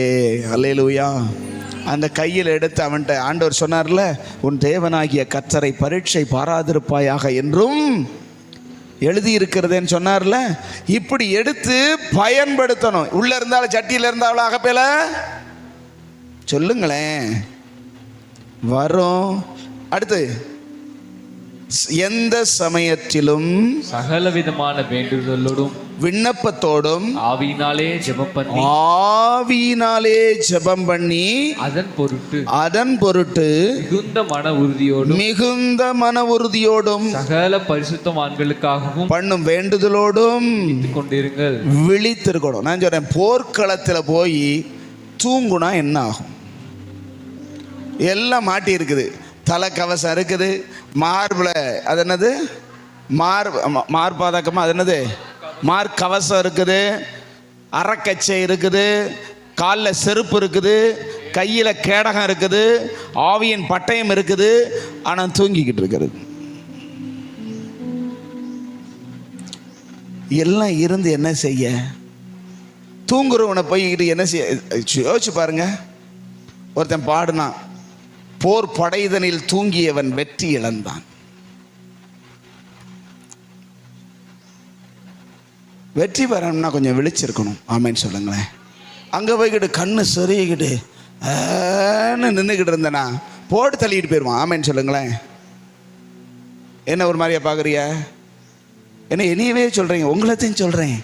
அல்லேலூயா. அந்த கையில் எடுத்து அவன்கிட்ட ஆண்டவர் சொன்னார்ல, உன் தேவனாகிய கர்த்தரை பரீட்சை பாராதிருப்பாயாக என்றும் எழுதியிருக்கிறதுன்னு சொன்னார்ல. இப்படி எடுத்து பயன்படுத்தணும். உள்ள இருந்தாலும் சட்டியில் இருந்தாலும் அகப்பேல சொல்லுங்களேன் வரும். அடுத்து, எந்த சமயத்திலும் சகல விதமான வேண்டுதலோடும் விண்ணப்பத்தோடும் ஆவியினாலே ஜெபம் பண்ணி அதன் பொருட்டு மிகுந்த மன உறுதியோடும் சகல பரிசுத்தவான்களுக்காகவும் பண்ணும் வேண்டுதலோடும் கொண்டிருங்கள், விழித்திருக்கணும். நான் சொல்றேன், போர்க்களத்தில் போய் தூங்குனா என்ன ஆகும்? எல்லாம் மாட்டி இருக்குது. தலை கவசம் இருக்குது, மார்பில் அது என்னது மார்பாதக்கமாக அது என்னது மார்க்கவசம் இருக்குது, அறக்கச்சை இருக்குது, காலில் செருப்பு இருக்குது, கையில் கேடகம் இருக்குது, ஆவியின் பட்டயம் இருக்குது. ஆனால் தூங்கிக்கிட்டு இருக்கிறது. எல்லாம் இருந்து என்ன செய்ய? தூங்குறவனை போய்கிட்டு என்ன செய்ய? யோசிச்சு பாருங்க. ஒருத்தன் பாடுனான், போர் படைதனில் தூங்கியவன் வெற்றி இழந்தான். வெற்றி பெறணும்னா கொஞ்சம் விழிச்சிருக்கணும். ஆமேன்னு சொல்லுங்களேன். அங்கே போய்கிட்டு கண்ணு சொருகிக்கிட்டு நின்றுக்கிட்டு இருந்தேனா போட்டு தள்ளிக்கிட்டு போயிடுவான். ஆமேன்னு சொல்லுங்களேன். என்ன ஒரு மாதிரியா பார்க்குறியா? என்ன என்னையவே சொல்கிறீங்க? உங்களத்தையும் சொல்கிறேன்.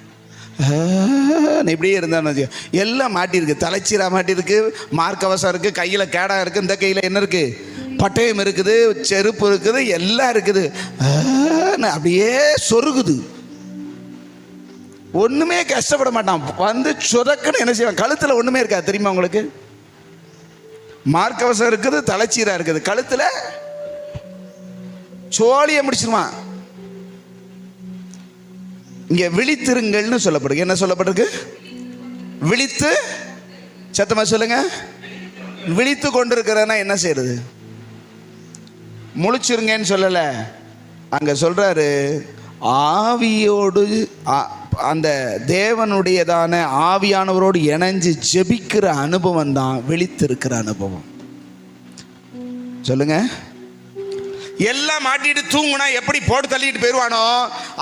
இப்படியே இருந்தான்னு எல்லாம் மாட்டியிருக்கு. தலைச்சீரா மாட்டியிருக்கு, மார்க்கவசம் இருக்குது, கையில் கேடா இருக்குது, இந்த கையில் என்ன இருக்குது? பட்டயம் இருக்குது, செருப்பு இருக்குது, எல்லாம் இருக்குது. அப்படியே சொருகுது. ஒன்றுமே கஷ்டப்பட மாட்டான். வந்து சொதக்குன்னு என்ன செய்வான்? கழுத்தில் ஒன்றுமே இருக்காது. தெரியுமா உங்களுக்கு? மார்க்கவசம் இருக்குது, தலைச்சீரா இருக்குது, கழுத்தில் சோழியை முடிச்சிருவான். இங்க விழித்திருங்கள்னு சொல்லப்படுது. என்ன சொல்லப்பட்டிருக்கு? விழித்து, சத்தமா சொல்லுங்க. விழித்து கொண்டிருக்கிறனா என்ன செய்யறது? முழிச்சிருங்கன்னு சொல்லல. அங்க சொல்றாரு, ஆவியோடு அந்த தேவனுடையதான ஆவியானவரோடு இணைஞ்சு ஜெபிக்கிற அனுபவம் தான் விழித்திருக்கிற அனுபவம். சொல்லுங்க. எல்லாம் மாட்டிட்டு தூங்குனா எப்படி போட்டு தள்ளிட்டு போயிடுவானோ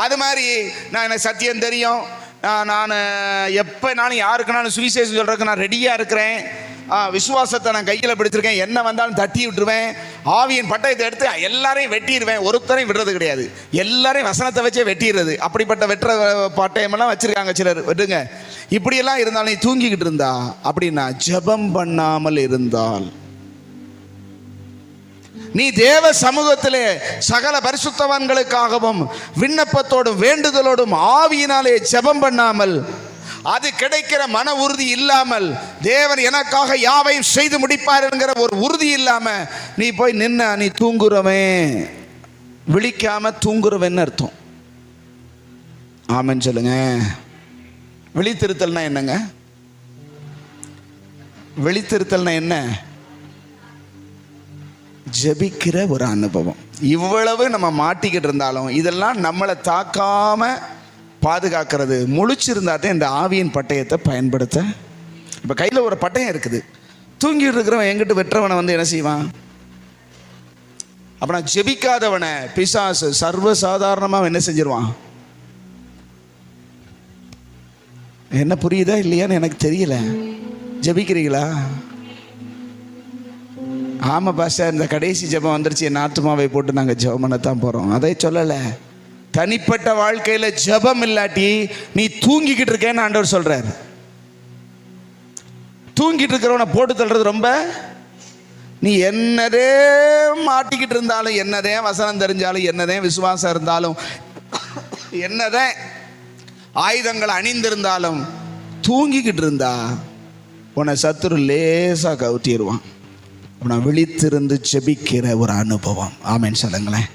அது மாதிரி நான் எனக்கு சத்தியம் தெரியும், நான் எப்போனாலும் யாருக்குனாலும் சுவிசேஷம் சொல்கிறதுக்கு நான் ரெடியாக இருக்கிறேன், விசுவாசத்தை நான் கையில் பிடிச்சிருக்கேன், என்ன வந்தாலும் தட்டி விட்டுருவேன், ஆவியின் பட்டயத்தை எடுத்து எல்லாரையும் வெட்டிடுவேன், ஒருத்தரையும் விடுறது கிடையாது, எல்லாரையும் வசனத்தை வச்சே வெட்டிடுறது. அப்படிப்பட்ட வெட்டுற பட்டயமெல்லாம் வச்சுருக்காங்க சிலர். வெட்டுங்க. இப்படியெல்லாம் இருந்தாலும் நீ தூங்கிக்கிட்டு இருந்தா அப்படின்னா ஜெபம் பண்ணாமல் இருந்தால், நீ தேவ சமூகத்திலே சகல பரிசுத்தவான்களுக்காகவும் விண்ணப்பத்தோடும் வேண்டுதலோடும் ஆவியினாலே ஜெபம் பண்ணாமல், அது கிடைக்கிற மன உறுதி இல்லாமல், தேவன் எனக்காக யாவையும் செய்து முடிப்பார் என்கிற ஒரு உறுதி இல்லாம நீ போய் நின்ன, நீ தூங்குறவன், விழிக்காம தூங்குறவன் அர்த்தம். ஆமென் சொல்லுங்க. விழித்திருத்தல்னா என்னங்க? விழித்திருத்தல்னா என்ன? ஜெபிக்கிற ஒரு அனுபவம். இவ்வளவு நம்ம மாட்டிக்கிட்டு இருந்தாலும் இதெல்லாம் நம்மளை தாக்காம பாதுகாக்கிறது. முழிச்சிருந்தாட்டே இந்த ஆவியின் பட்டயத்தை பயன்படுத்த. இப்போ கையில் ஒரு பட்டயம் இருக்குது, தூங்கிட்டு இருக்கிறவன் எங்கிட்ட வெற்றவனை வந்து என்ன செய்வான்? அப்ப நான் ஜெபிக்காதவனை பிசாசு சர்வசாதாரணமாக என்ன செஞ்சிருவான்? என்ன புரியுதா இல்லையான்னு எனக்கு தெரியல. ஜெபிக்கிறீங்களா? ஆமாம் பாஸ்டர், இந்த கடைசி ஜெபம் வந்துருச்சு, என் ஆத்துமாவை போட்டு நாங்கள் ஜெபம் பண்ணத்தான் போகிறோம். அதை சொல்லலை. தனிப்பட்ட வாழ்க்கையில் ஜெபம் இல்லாட்டி நீ தூங்கிக்கிட்டு இருக்கேன்னு ஆண்டவர் சொல்கிறார். தூங்கிட்டு இருக்கிறவனை போட்டு தள்ளுறது ரொம்ப, நீ என்னதே மாட்டிக்கிட்டு இருந்தாலும், என்னதே வசனம் தெரிஞ்சாலும், என்னதே விசுவாசம் இருந்தாலும், என்னதே ஆயுதங்கள் அணிந்திருந்தாலும், தூங்கிக்கிட்டு இருந்தா உன்னை சத்துரு லேசாக கவுத்திடுவான். நான் விழித்திருந்து ஜெபிக்கிற ஒரு அனுபவம். ஆமென் சொல்லுங்களேன்.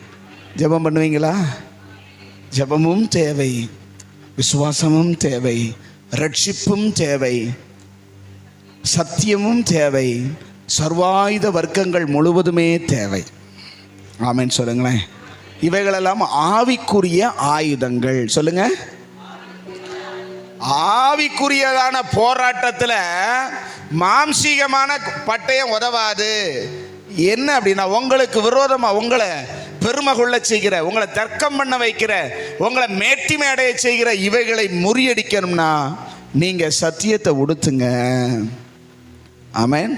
ஜெபம் பண்ணுவீங்களா? ஜெபமும் தேவை, விசுவாசமும் தேவை, ரட்சிப்பும் தேவை, சத்தியமும் தேவை, சர்வாயுத வர்க்கங்கள் முழுவதுமே தேவை. ஆமென் சொல்லுங்களேன். இவைகளெல்லாம் ஆவிக்குரிய ஆயுதங்கள். சொல்லுங்க. ஆவிக்குரியதான போராட்டத்தில் மாம்சீகமான பட்டயம் உதவாது. என்ன அப்படின்னா, உங்களுக்கு விரோதமாக உங்களை பெருமை கொள்ள செய்கிற, உங்களை தர்க்கம் பண்ண வைக்கிற, உங்களை மேட்டிமை அடைய செய்கிற இவைகளை முறியடிக்கணும்னா நீங்கள் சத்தியத்தை உடுத்துங்க. ஆமென்.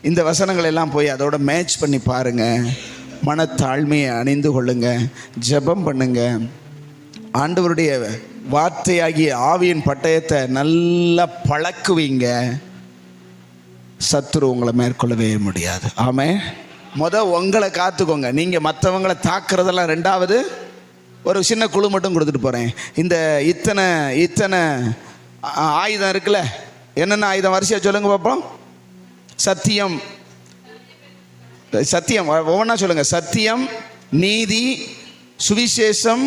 இந்த வசனங்கள் எல்லாம் போய் அதோட மேட்ச் பண்ணி பாருங்க. மனத்தாழ்மையை அணிந்து கொள்ளுங்க, ஜெபம் பண்ணுங்க, ஆண்டவருடைய வார்த்தையாகிய ஆவியின் பட்டயத்தை நல்லா பழக்குவீங்க. சத்துரு உங்களை மேற்கொள்ளவே முடியாது. ஆமென். உங்களை காத்துக்கோங்க. நீங்கள் மற்றவங்களை தாக்குறதெல்லாம் ரெண்டாவது. ஒரு சின்ன குழு மட்டும் கொடுத்துட்டு போகிறேன். இந்த இத்தனை ஆயுதம் இருக்குல்ல, என்னென்ன ஆயுதம் வரிசையாக சொல்லுங்க பார்ப்போம். சத்தியம், சத்தியம் ஒவ்வொன்றா சொல்லுங்க. சத்தியம், நீதி, சுவிசேஷம்,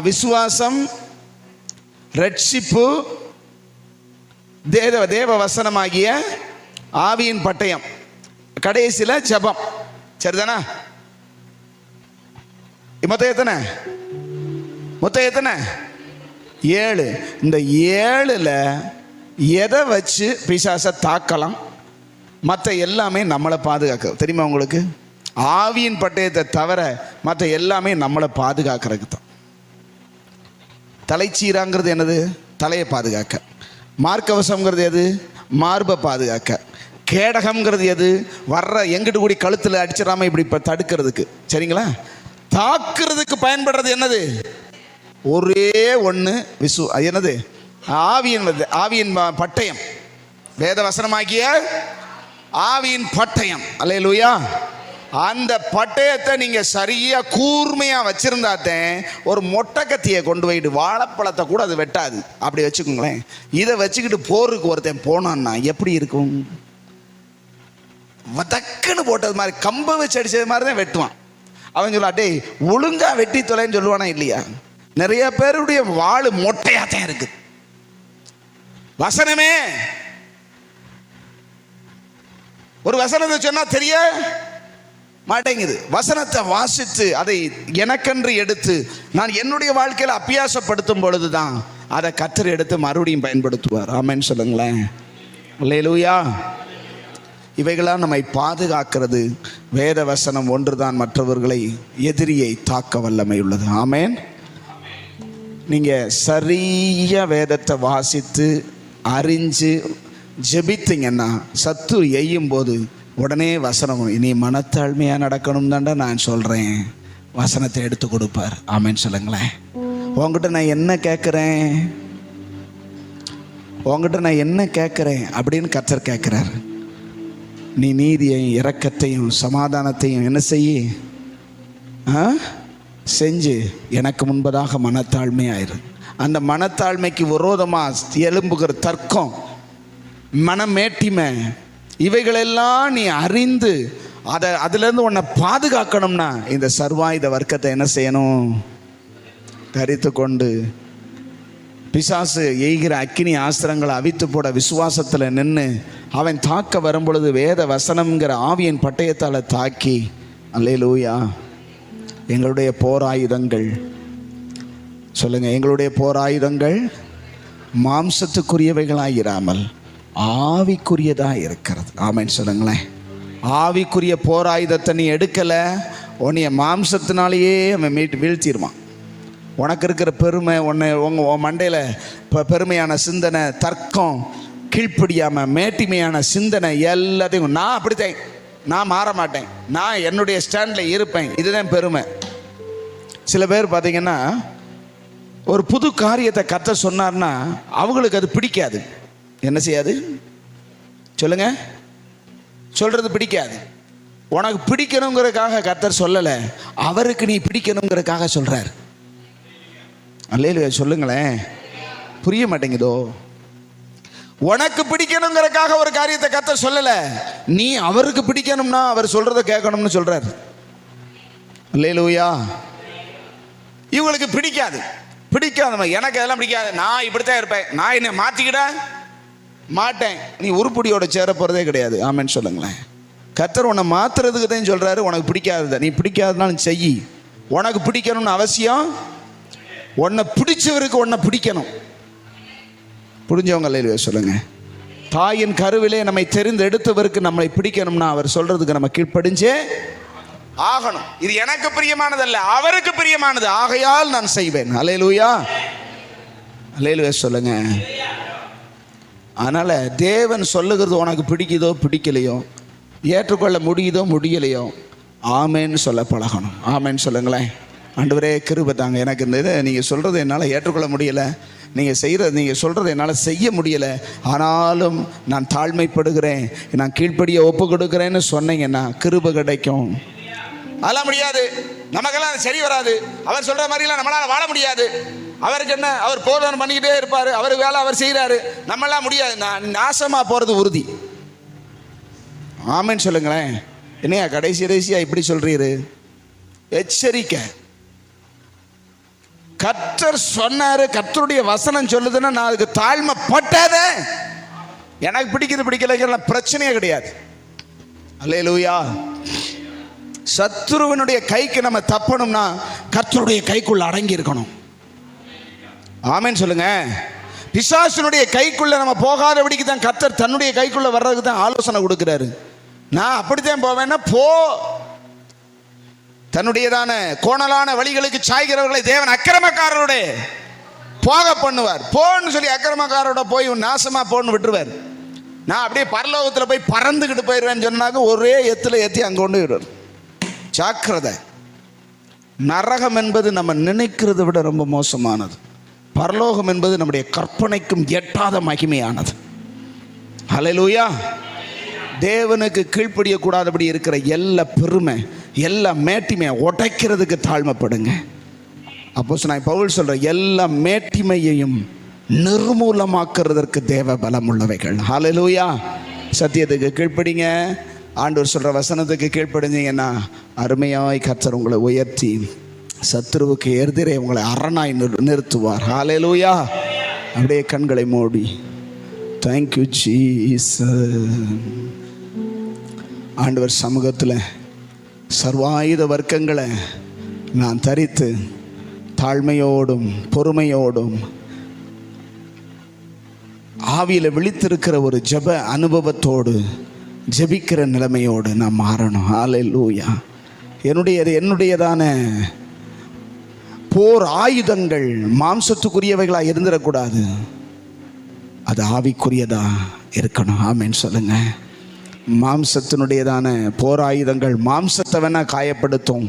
விசுவாசம், ரட்சிப்பு, தேவ வசனமாகிய ஆவியின் பட்டயம், கடைசியில் ஜெபம். சரிதானா? மொத்தம் எத்தனை? 7. இந்த 7ல் எதை வச்சு பிசாசை தாக்கலாம்? மற்ற எல்லாமே நம்மளை பாதுகாக்க தெரியுமா உங்களுக்கு? ஆவியின் பட்டயத்தை தவிர மற்ற எல்லாமே நம்மளை பாதுகாக்கிறதுக்கு தான். தலைச்சீராங்கிறது என்னது? தலையை பாதுகாக்க. மார்க்கவசம்ங்கிறது எது? மார்பை பாதுகாக்க. கேடகம்ங்கிறது எது? வர்ற எங்கிட்டு கூடி கழுத்தில் அடிச்சிடாம இப்படி தடுக்கிறதுக்கு. சரிங்களா? தாக்குறதுக்கு பயன்படுறது என்னது? ஒரே ஒன்று என்னது? ஆவியின் பட்டயம், வேத வசனமாகிய ஆவியின் பட்டயம். அல்லேலூயா. அந்த பட்டயத்தை நீங்க சரியா கூர்மையா வச்சிருந்தாத்தேன் ஒரு மொட்டை கத்தியை கொண்டு போயிட்டு வாழைப்பழத்தை கூட அது வெட்டாது. அப்படி வச்சுக்கோங்களேன். இதை வச்சுக்கிட்டு போருக்கு ஒருத்தன் போனான்னா எப்படி இருக்கும்? வதக்குன்னு போட்டது மாதிரி, கம்பை வச்சு அடிச்சது மாதிரி தான் வெட்டுவான். அவன் சொல்லுவா, டேய் ஒழுங்கா வெட்டி தொலைன்னு சொல்லுவானா இல்லையா? நிறைய பேருடைய வாள் மொட்டையாத்தான் இருக்கு. வசனமே ஒரு வசனத்தை சொன்னா தெரிய மாட்டேங்குது. வசனத்தை வாசித்து அதை எனக்கென்று எடுத்து நான் என்னுடைய வாழ்க்கையில் அபியாசப்படுத்தும் பொழுதுதான் அதை கர்த்தர் எடுத்து மறுபடியும் பயன்படுத்துவார். ஆமென் சொல்லுங்களேன். அல்லேலூயா. இவைகளாம் நம்மை பாதுகாக்கிறது. வேத வசனம் ஒன்றுதான் மற்றவர்களை, எதிரியை தாக்க வல்லமை உள்ளது. ஆமென். நீங்கள் சரியாக வேதத்தை வாசித்து அறிஞ்சு ஜெபித்தீங்கன்னா சத்துரு எய்யும் போது உடனே வசனம், இனி மனத்தாழ்மையாக நடக்கணும் தாண்டா நான் சொல்கிறேன், வசனத்தை எடுத்து கொடுப்பார். ஆமென் சொல்லுங்களேன். உங்ககிட்ட நான் என்ன கேட்குறேன் அப்படின்னு கர்த்தர் கேட்குறாரு. நீ நீதியையும் இரக்கத்தையும் சமாதானத்தையும் என்ன செஞ்சு எனக்கு முன்பதாக மனத்தாழ்மையாயிரு. அந்த மனத்தாழ்மைக்கு விரோதமாக எழும்புகிற தர்க்கம், மனமேட்டிமை, இவைகளெல்லாம் நீ அறிந்து அதிலேருந்து உன்னை பாதுகாக்கணும்னா இந்த சர்வாயுத வர்க்கத்தை என்ன செய்யணும்? தரித்து கொண்டு பிசாசு எய்கிற அக்கினி ஆஸ்திரங்களை அவித்து போட விசுவாசத்தில் நின்று அவன் தாக்க வரும்பொழுது வேத வசனம்ங்கிற ஆவியின் பட்டயத்தால் தாக்கி, அல்லேலூயா, எங்களுடைய போராயுதங்கள் சொல்லுங்க, எங்களுடைய போராயுதங்கள் மாம்சத்துக்குரியவைகளாயிராமல் ஆவிக்குரியதாக இருக்கிறது. ஆமென் சொல்லுங்களேன். ஆவிக்குரிய போராயுதத்தை நீ எடுக்கலை, உன்னைய மாம்சத்தினாலேயே அவன் வீழ்த்திடுவான். உனக்கு இருக்கிற பெருமை, உன் மண்டையில் இப்போ பெருமையான சிந்தனை, தர்க்கம், கீழ்ப்படியாமல் மேட்டிமையான சிந்தனை எல்லாத்தையும் நான் அப்படித்தேன், நான் மாற மாட்டேன், நான் என்னுடைய ஸ்டாண்டில் இருப்பேன், இதுதான் பெருமை. சில பேர் பார்த்தீங்கன்னா ஒரு புது காரியத்தை கர்த்தர் சொன்னார்னா அவங்களுக்கு அது பிடிக்காது. என்ன செய்யாது? சொல்லுங்க. சொல்றது பிடிக்காது. உனக்கு பிடிக்கணுங்கிறதுக்காக கர்த்தர் சொல்லலை, அவருக்கு நீ பிடிக்கணுங்கிறதுக்காக சொல்றார். அல்லேலூயா சொல்லுங்களேன். புரிய மாட்டேங்குதோ? உனக்கு பிடிக்கணுங்கிறதுக்காக ஒரு காரியத்தை கர்த்தர் சொல்லலை, நீ அவருக்கு பிடிக்கணும்னா அவர் சொல்றதை கேட்கணும்னு சொல்றார். அல்லேலூயா. இவங்களுக்கு பிடிக்காது. எனக்கு அதெல்லாம் பிடிக்காது, நான் இப்படித்தான் இருப்பேன், நான் என்ன மாற்றிக்கிட மாட்டேன். நீ உருப்படியோட சேர போகிறதே கிடையாது. ஆமென் சொல்லுங்களேன். கர்த்தர் உன்னை மாற்றுறதுக்கு தான் சொல்கிறாரு. உனக்கு பிடிக்காததை நீ பிடிக்காதனாலும் செய். உனக்கு பிடிக்கணும்னு அவசியம். உன்னை பிடிச்சவருக்கு உன்னை பிடிக்கணும். புரிஞ்சவங்க இல்லையா சொல்லுங்க. தாயின் கருவிலே நம்மை தெரிந்தெடுத்தவருக்கு நம்மளை பிடிக்கணும்னா அவர் சொல்றதுக்கு நம்ம கீழ்ப்படிஞ்சே ஆகணும். இது எனக்கு பிரியமானதல்ல, அவருக்கு பிரியமானது, ஆகையால் நான் செய்வேன். அல்லேலூயா. அல்லேலூயா சொல்லுங்க. அதனால தேவன் சொல்லுகிறது உனக்கு பிடிக்குதோ பிடிக்கலையோ, ஏற்றுக்கொள்ள முடியுதோ முடியலையோ, ஆமேன்னு சொல்ல பழகணும். ஆமேன்னு சொல்லுங்களேன். ஆண்டவரே கிருபை தாங்க, எனக்கு இந்த இதை நீங்கள் சொல்கிறது என்னால் ஏற்றுக்கொள்ள முடியலை, நீங்கள் சொல்கிறது என்னால் செய்ய முடியலை, ஆனாலும் நான் தாழ்மைப்படுகிறேன், நான் கீழ்ப்படிய ஒப்பு கொடுக்குறேன்னு சொன்னீங்கன்னா கிருபை கிடைக்கும். அதெல்லாம் முடியாது, நமக்கெல்லாம் சரி வராது, அவர் சொல்கிற மாதிரிலாம் நம்மளால் வாழ முடியாது, அவருக்கு என்ன, அவர் போராட்டம் பண்ணிக்கிட்டே இருப்பார், அவர் வேலை அவர் செய்கிறாரு, நம்மளாம் முடியாது, நாசமாக போகிறது உறுதி. ஆமென்னு சொல்லுங்களேன். என்னையா கடைசியா இப்படி சொல்றீரு? எச்சரிக்கை. கர்த்தர் சொன்னாரு, கர்த்தருடைய வசனம் சொல்லுதுன்னா நான் அதுக்கு தாழ்மைப்பட்டாத. எனக்கு பிடிக்கல பிரச்சனையே கிடையாது. அல்லேலூயா. சத்துருவனுடைய கைக்கு நம்ம தப்பணும்னா கர்த்தருடைய கைக்குள்ள அடங்கி இருக்கணும். ஆமென் சொல்லுங்க. பிசாசுனுடைய கைக்குள்ள நம்ம போகாதபடிக்கு தான் கர்த்தர் தன்னுடைய கைக்குள்ள வர்றதுக்கு தான் ஆலோசனை கொடுக்கிறாரு. நான் அப்படித்தான் போவேன்னா போ. தன்னுடையதான கோணலான வழிகளுக்கு சாய்கிறவர்களை தேவன் அக்கிரமக்காரரோட போக பண்ணுவார். போன்னு சொல்லி அக்கிரமக்காரோட போய் நாசமா போன்னு விட்டுருவார். நான் அப்படியே பரலோகத்தில் போய் பறந்துக்கிட்டு போயிடுவேன்னு சொன்னாக்க ஒரே எத்துல ஏற்றி அங்கே கொண்டு விடுவார். ஜாக்கிரதை. நரகம் என்பது நம்ம நினைக்கிறத விட ரொம்ப மோசமானது. பரலோகம் என்பது நம்முடைய கற்பனைக்கும் எட்டாத மகிமையானது. ஹல்லேலூயா. தேவனுக்கு கீழ்ப்படியக்கூடாதபடி இருக்கிற எல்லா பெருமை, எல்லா மேட்டிமையை உடைக்கிறதுக்கு தாழ்மைப்படுங்க. அப்போஸ்தலனாகிய பவுல் சொல்ற எல்லா மேட்டிமையையும் நிர்மூலமாக்குறதற்கு தேவ பலம் உள்ளவைகள். ஹல்லேலூயா. சத்தியத்துக்கு கீழ்ப்படிங்க. ஆண்டவர் சொல்ற வசனத்துக்கு கீழ்ப்படிஞ்சீங்கன்னா அருமையாய் கர்த்தர் உங்களை உயர்த்தி சத்துருவுக்கு எதிரே உங்களை அரணாய் நிறுத்துவார். ஹல்லேலூயா. அப்படியே கண்களை மூடி தேங்க்யூ ஜீசஸ். ஆண்டவர் சமூகத்தில் சர்வாயுத வர்க்கங்களை நான் தரித்து தாழ்மையோடும் பொறுமையோடும் ஆவியில் விழித்திருக்கிற ஒரு ஜெப அனுபவத்தோடு ஜெபிக்கிற நிலைமையோடு நான் மாறணும். ஹல்லேலூயா. என்னுடையதான போர் ஆயுதங்கள் மாம்சத்துக்குரியவைகளாக இருந்துடக்கூடாது. அது ஆவிக்குரியதா இருக்கணும். ஆமென் சொல்லுங்க. மாம்சத்தினுடையதான போர் ஆயுதங்கள் மாம்சத்தை வேணா காயப்படுத்தும்.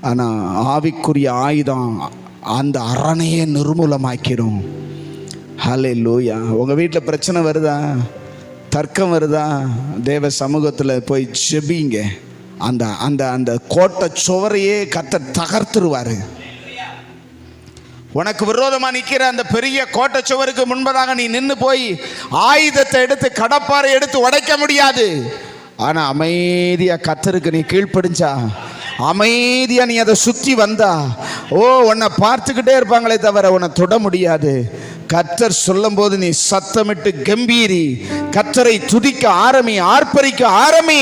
ஆனால் ஆவிக்குரிய ஆயுதம் அந்த அரணையே நிர்மூலமாக்கிடும். ஹல்லேலூயா. உங்கள் வீட்டில் பிரச்சனை வருதா, தர்க்கம் வருதா, தேவ சமூகத்தில் போய் ஜெபிங்க. அந்த அந்த அந்த கோட்டை சுவரையே கர்த்தர் தகர்த்துருவார். உனக்கு விரோதமா நிற்கிற அந்த பெரிய கோட்டை சுவருக்கு முன்பதாக நீ நின்று போய் ஆயுதத்தை எடுத்து கடப்பாரை எடுத்து உடைக்க முடியாது. ஆனா அமைதியா கர்த்தருக்கு நீ கீழ்ப்படிஞ்சா, அமைதியா நீ அதை சுத்தி வந்தா, உன்னை பார்த்துக்கிட்டே இருப்பாங்களே தவிர உன்னை தொட முடியாது. கர்த்தர் சொல்லும் போது நீ சத்தமிட்டு கம்பீரி, கர்த்தரை துதிக்க ஆரம்பி, ஆர்ப்பரிக்க ஆரம்பி.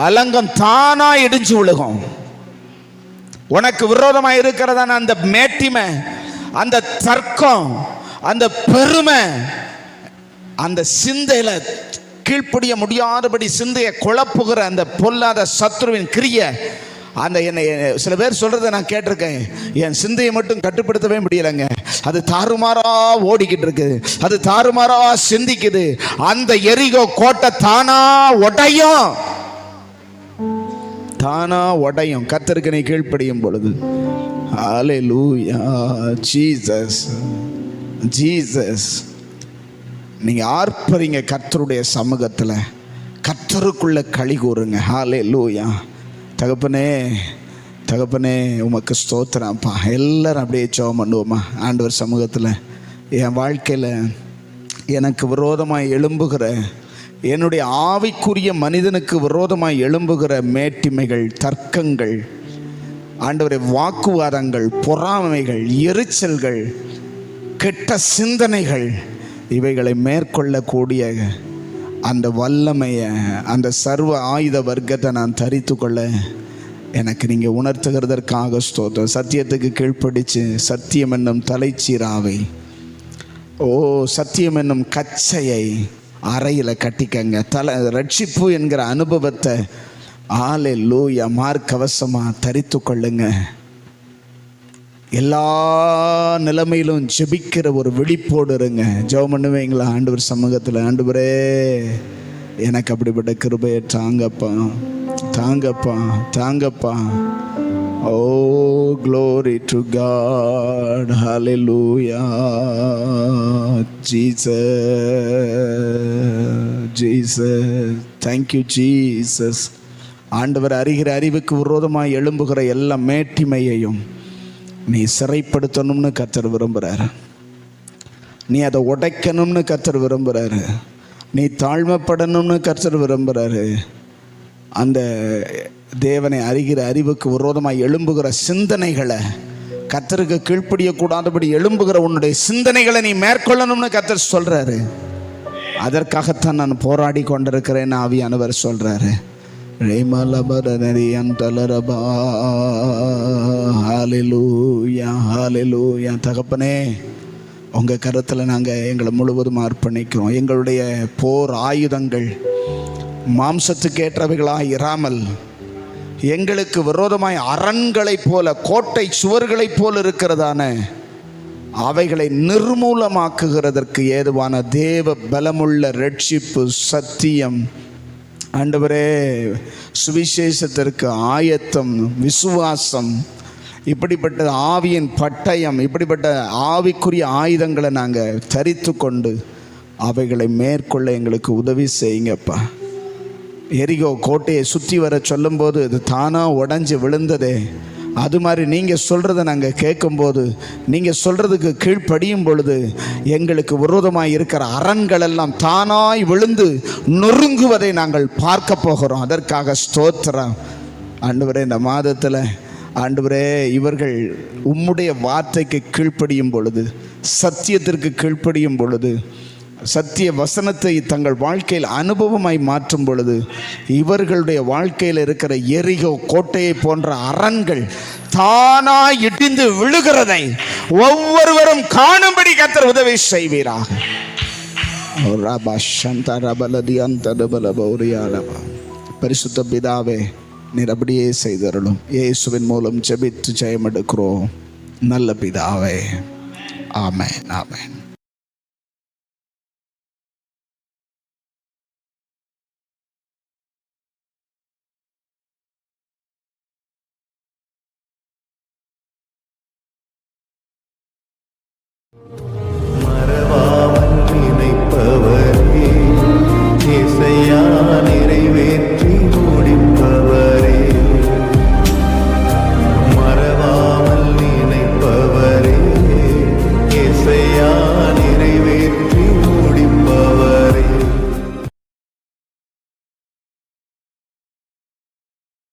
அலங்கம் தானா இடிஞ்சு விழுகும். உனக்கு விரோதமாக இருக்கிறதான அந்த மேட்டிமை, அந்த தர்க்கம், அந்த பெருமை, அந்த சிந்தையில கீழ்ப்படிய முடியாதபடி சிந்தையை குழப்புகிற அந்த பொல்லாத சத்ருவின் கிரிய, அந்த என்னை சில பேர் சொல்றதை நான் கேட்டிருக்கேன். என் சிந்தையை மட்டும் கட்டுப்படுத்தவே முடியலைங்க, அது தாறுமாறா ஓடிக்கிட்டு இருக்குது, அது தாறுமாறா சிந்திக்குது. அந்த எரிகோ கோட்டை தானா உடையும், தானா உடையும் கர்த்தருக்கு நீ கீழ்ப்படியும் பொழுது. ஹல்லேலூயா. Jesus Jesus. நீங்க ஆர்ப்பரிங்க கர்த்தருடைய சமூகத்தில், கர்த்தருக்குள்ள களி கூறுங்க. ஹல்லேலூயா. தகப்பனே தகப்பனே உமக்கு ஸ்தோத்திரம்ப்பா. எல்லாரும் அப்படியே ஜெபம் பண்ணுவோமா ஆண்டவர் சமூகத்தில். என் வாழ்க்கையில் எனக்கு விரோதமாக எழும்புகிற, என்னுடைய ஆவிக்குரிய மனிதனுக்கு விரோதமாக எழும்புகிற மேட்டிமைகள், தர்க்கங்கள், ஆண்டவரே வாக்குவாதங்கள், பொறாமைகள், எரிச்சல்கள், கெட்ட சிந்தனைகள், இவைகளை மேற்கொள்ளக்கூடிய அந்த வல்லமையை, அந்த சர்வ ஆயுத வர்க்கத்தை நான் தரித்து கொள்ள எனக்கு நீங்கள் உணர்த்துகிறதற்காக ஸ்தோத்திரம். சத்தியத்துக்கு கீழ்ப்படிச்சு சத்தியம் என்னும் தலைச்சீராவை, சத்தியம் என்னும் கச்சையை அறையில் கட்டிக்கங்க. ரட்சிப்பு என்கிற அனுபவத்தை ஹல்லேலூயா மார்க்கவசமாக தரித்து கொள்ளுங்க. எல்லா நிலைமையிலும் ஜெபிக்கிற ஒரு விழிப்போடு இருங்க. ஜெபம் பண்ணுவீங்களா ஆண்டவர் சமூகத்தில்? ஆண்டவரே எனக்கு அப்படிப்பட்ட கிருபையை தாங்கப்பா, தாங்கப்பா, தாங்கப்பா. Glory to God. Hallelujah. Jesus, Jesus. Thank you Jesus. ஆண்டவர் அறிகிற அறிவுக்கு விரோதமாக எழும்புகிற எல்லா மேட்டிமையையும் நீ சிறைப்படுத்தணும்னு கர்த்தர் விரும்புகிறாரு. நீ அதை உடைக்கணும்னு கர்த்தர் விரும்புகிறாரு. நீ தாழ்மைப்படணும்னு கர்த்தர் விரும்புகிறாரு. அந்த தேவனை அறிகிற அறிவுக்கு விரோதமாக எழும்புகிற சிந்தனைகளை, கர்த்தருக்கு கீழ்ப்படியக்கூடாதபடி எழும்புகிற உன்னுடைய சிந்தனைகளை நீ மேற்கொள்ளணும்னு கர்த்தர் சொல்கிறாரு. அதற்காகத்தான் நான் போராடி கொண்டிருக்கிறேன்னு ஆவியானவர் சொல்கிறாரு. ஹல்லேலூயா. தகப்பனே, உங்கள் கருத்தில் நாங்கள் எங்களை முழுவதும் அர்ப்பணிக்கிறோம். எங்களுடைய போர் ஆயுதங்கள் மாம்சத்துக்கு ஏற்றவைகளாக இராமல் எங்களுக்கு விரோதமாய் அரண்களைப் போல, கோட்டை சுவர்களைப் போல இருக்கிறதான அவைகளை நிர்மூலமாக்குகிறதற்கு ஏதுவான தேவ பலமுள்ள ரட்சிப்பு, சத்தியம், ஆண்டவரே, சுவிசேஷத்திற்கு ஆயத்தம், விசுவாசம், இப்படிப்பட்ட ஆவியின் பட்டயம், இப்படிப்பட்ட ஆவிக்குரிய ஆயுதங்களை நாங்கள் தரித்து கொண்டு அவைகளை மேற்கொள்ள எங்களுக்கு உதவி செய்யுங்கப்பா. எரிகோ கோட்டையை சுற்றி வர சொல்லும்போது இது தானாக உடஞ்சி விழுந்ததே, அது மாதிரி நீங்கள் சொல்கிறத நாங்கள் கேட்கும்போது, நீங்கள் சொல்கிறதுக்கு கீழ்ப்படியும் பொழுது எங்களுக்கு விரோதமாக இருக்கிற அரண்கள் எல்லாம் தானாய் விழுந்து நொறுங்குவதை நாங்கள் பார்க்க போகிறோம். அதற்காக ஸ்தோத்திரம். ஆண்டவரே, இந்த மாதத்தில் ஆண்டவரே, இவர்கள் உம்முடைய வார்த்தைக்கு கீழ்ப்படியும் பொழுது, சத்தியத்திற்கு கீழ்ப்படியும் பொழுது, சத்திய வசனத்தை தங்கள் வாழ்க்கையில் அனுபவமாய் மாற்றும் பொழுது, இவர்களுடைய வாழ்க்கையில் இருக்கிற எரிகோ கோட்டையை போன்ற அரண்கள் தானாய் இடிந்து விழுகிறதை ஒவ்வொருவரும் காணும்படி கர்த்தர் உதவி செய்வீராக. பரிசுத்த பிதாவே, நீர் அப்படியே செய்தருளும். இயேசுவின் மூலம் ஜெபித்து ஜெயம் எடுக்கிறோம் நல்ல பிதாவே. ஆமென், ஆமென்.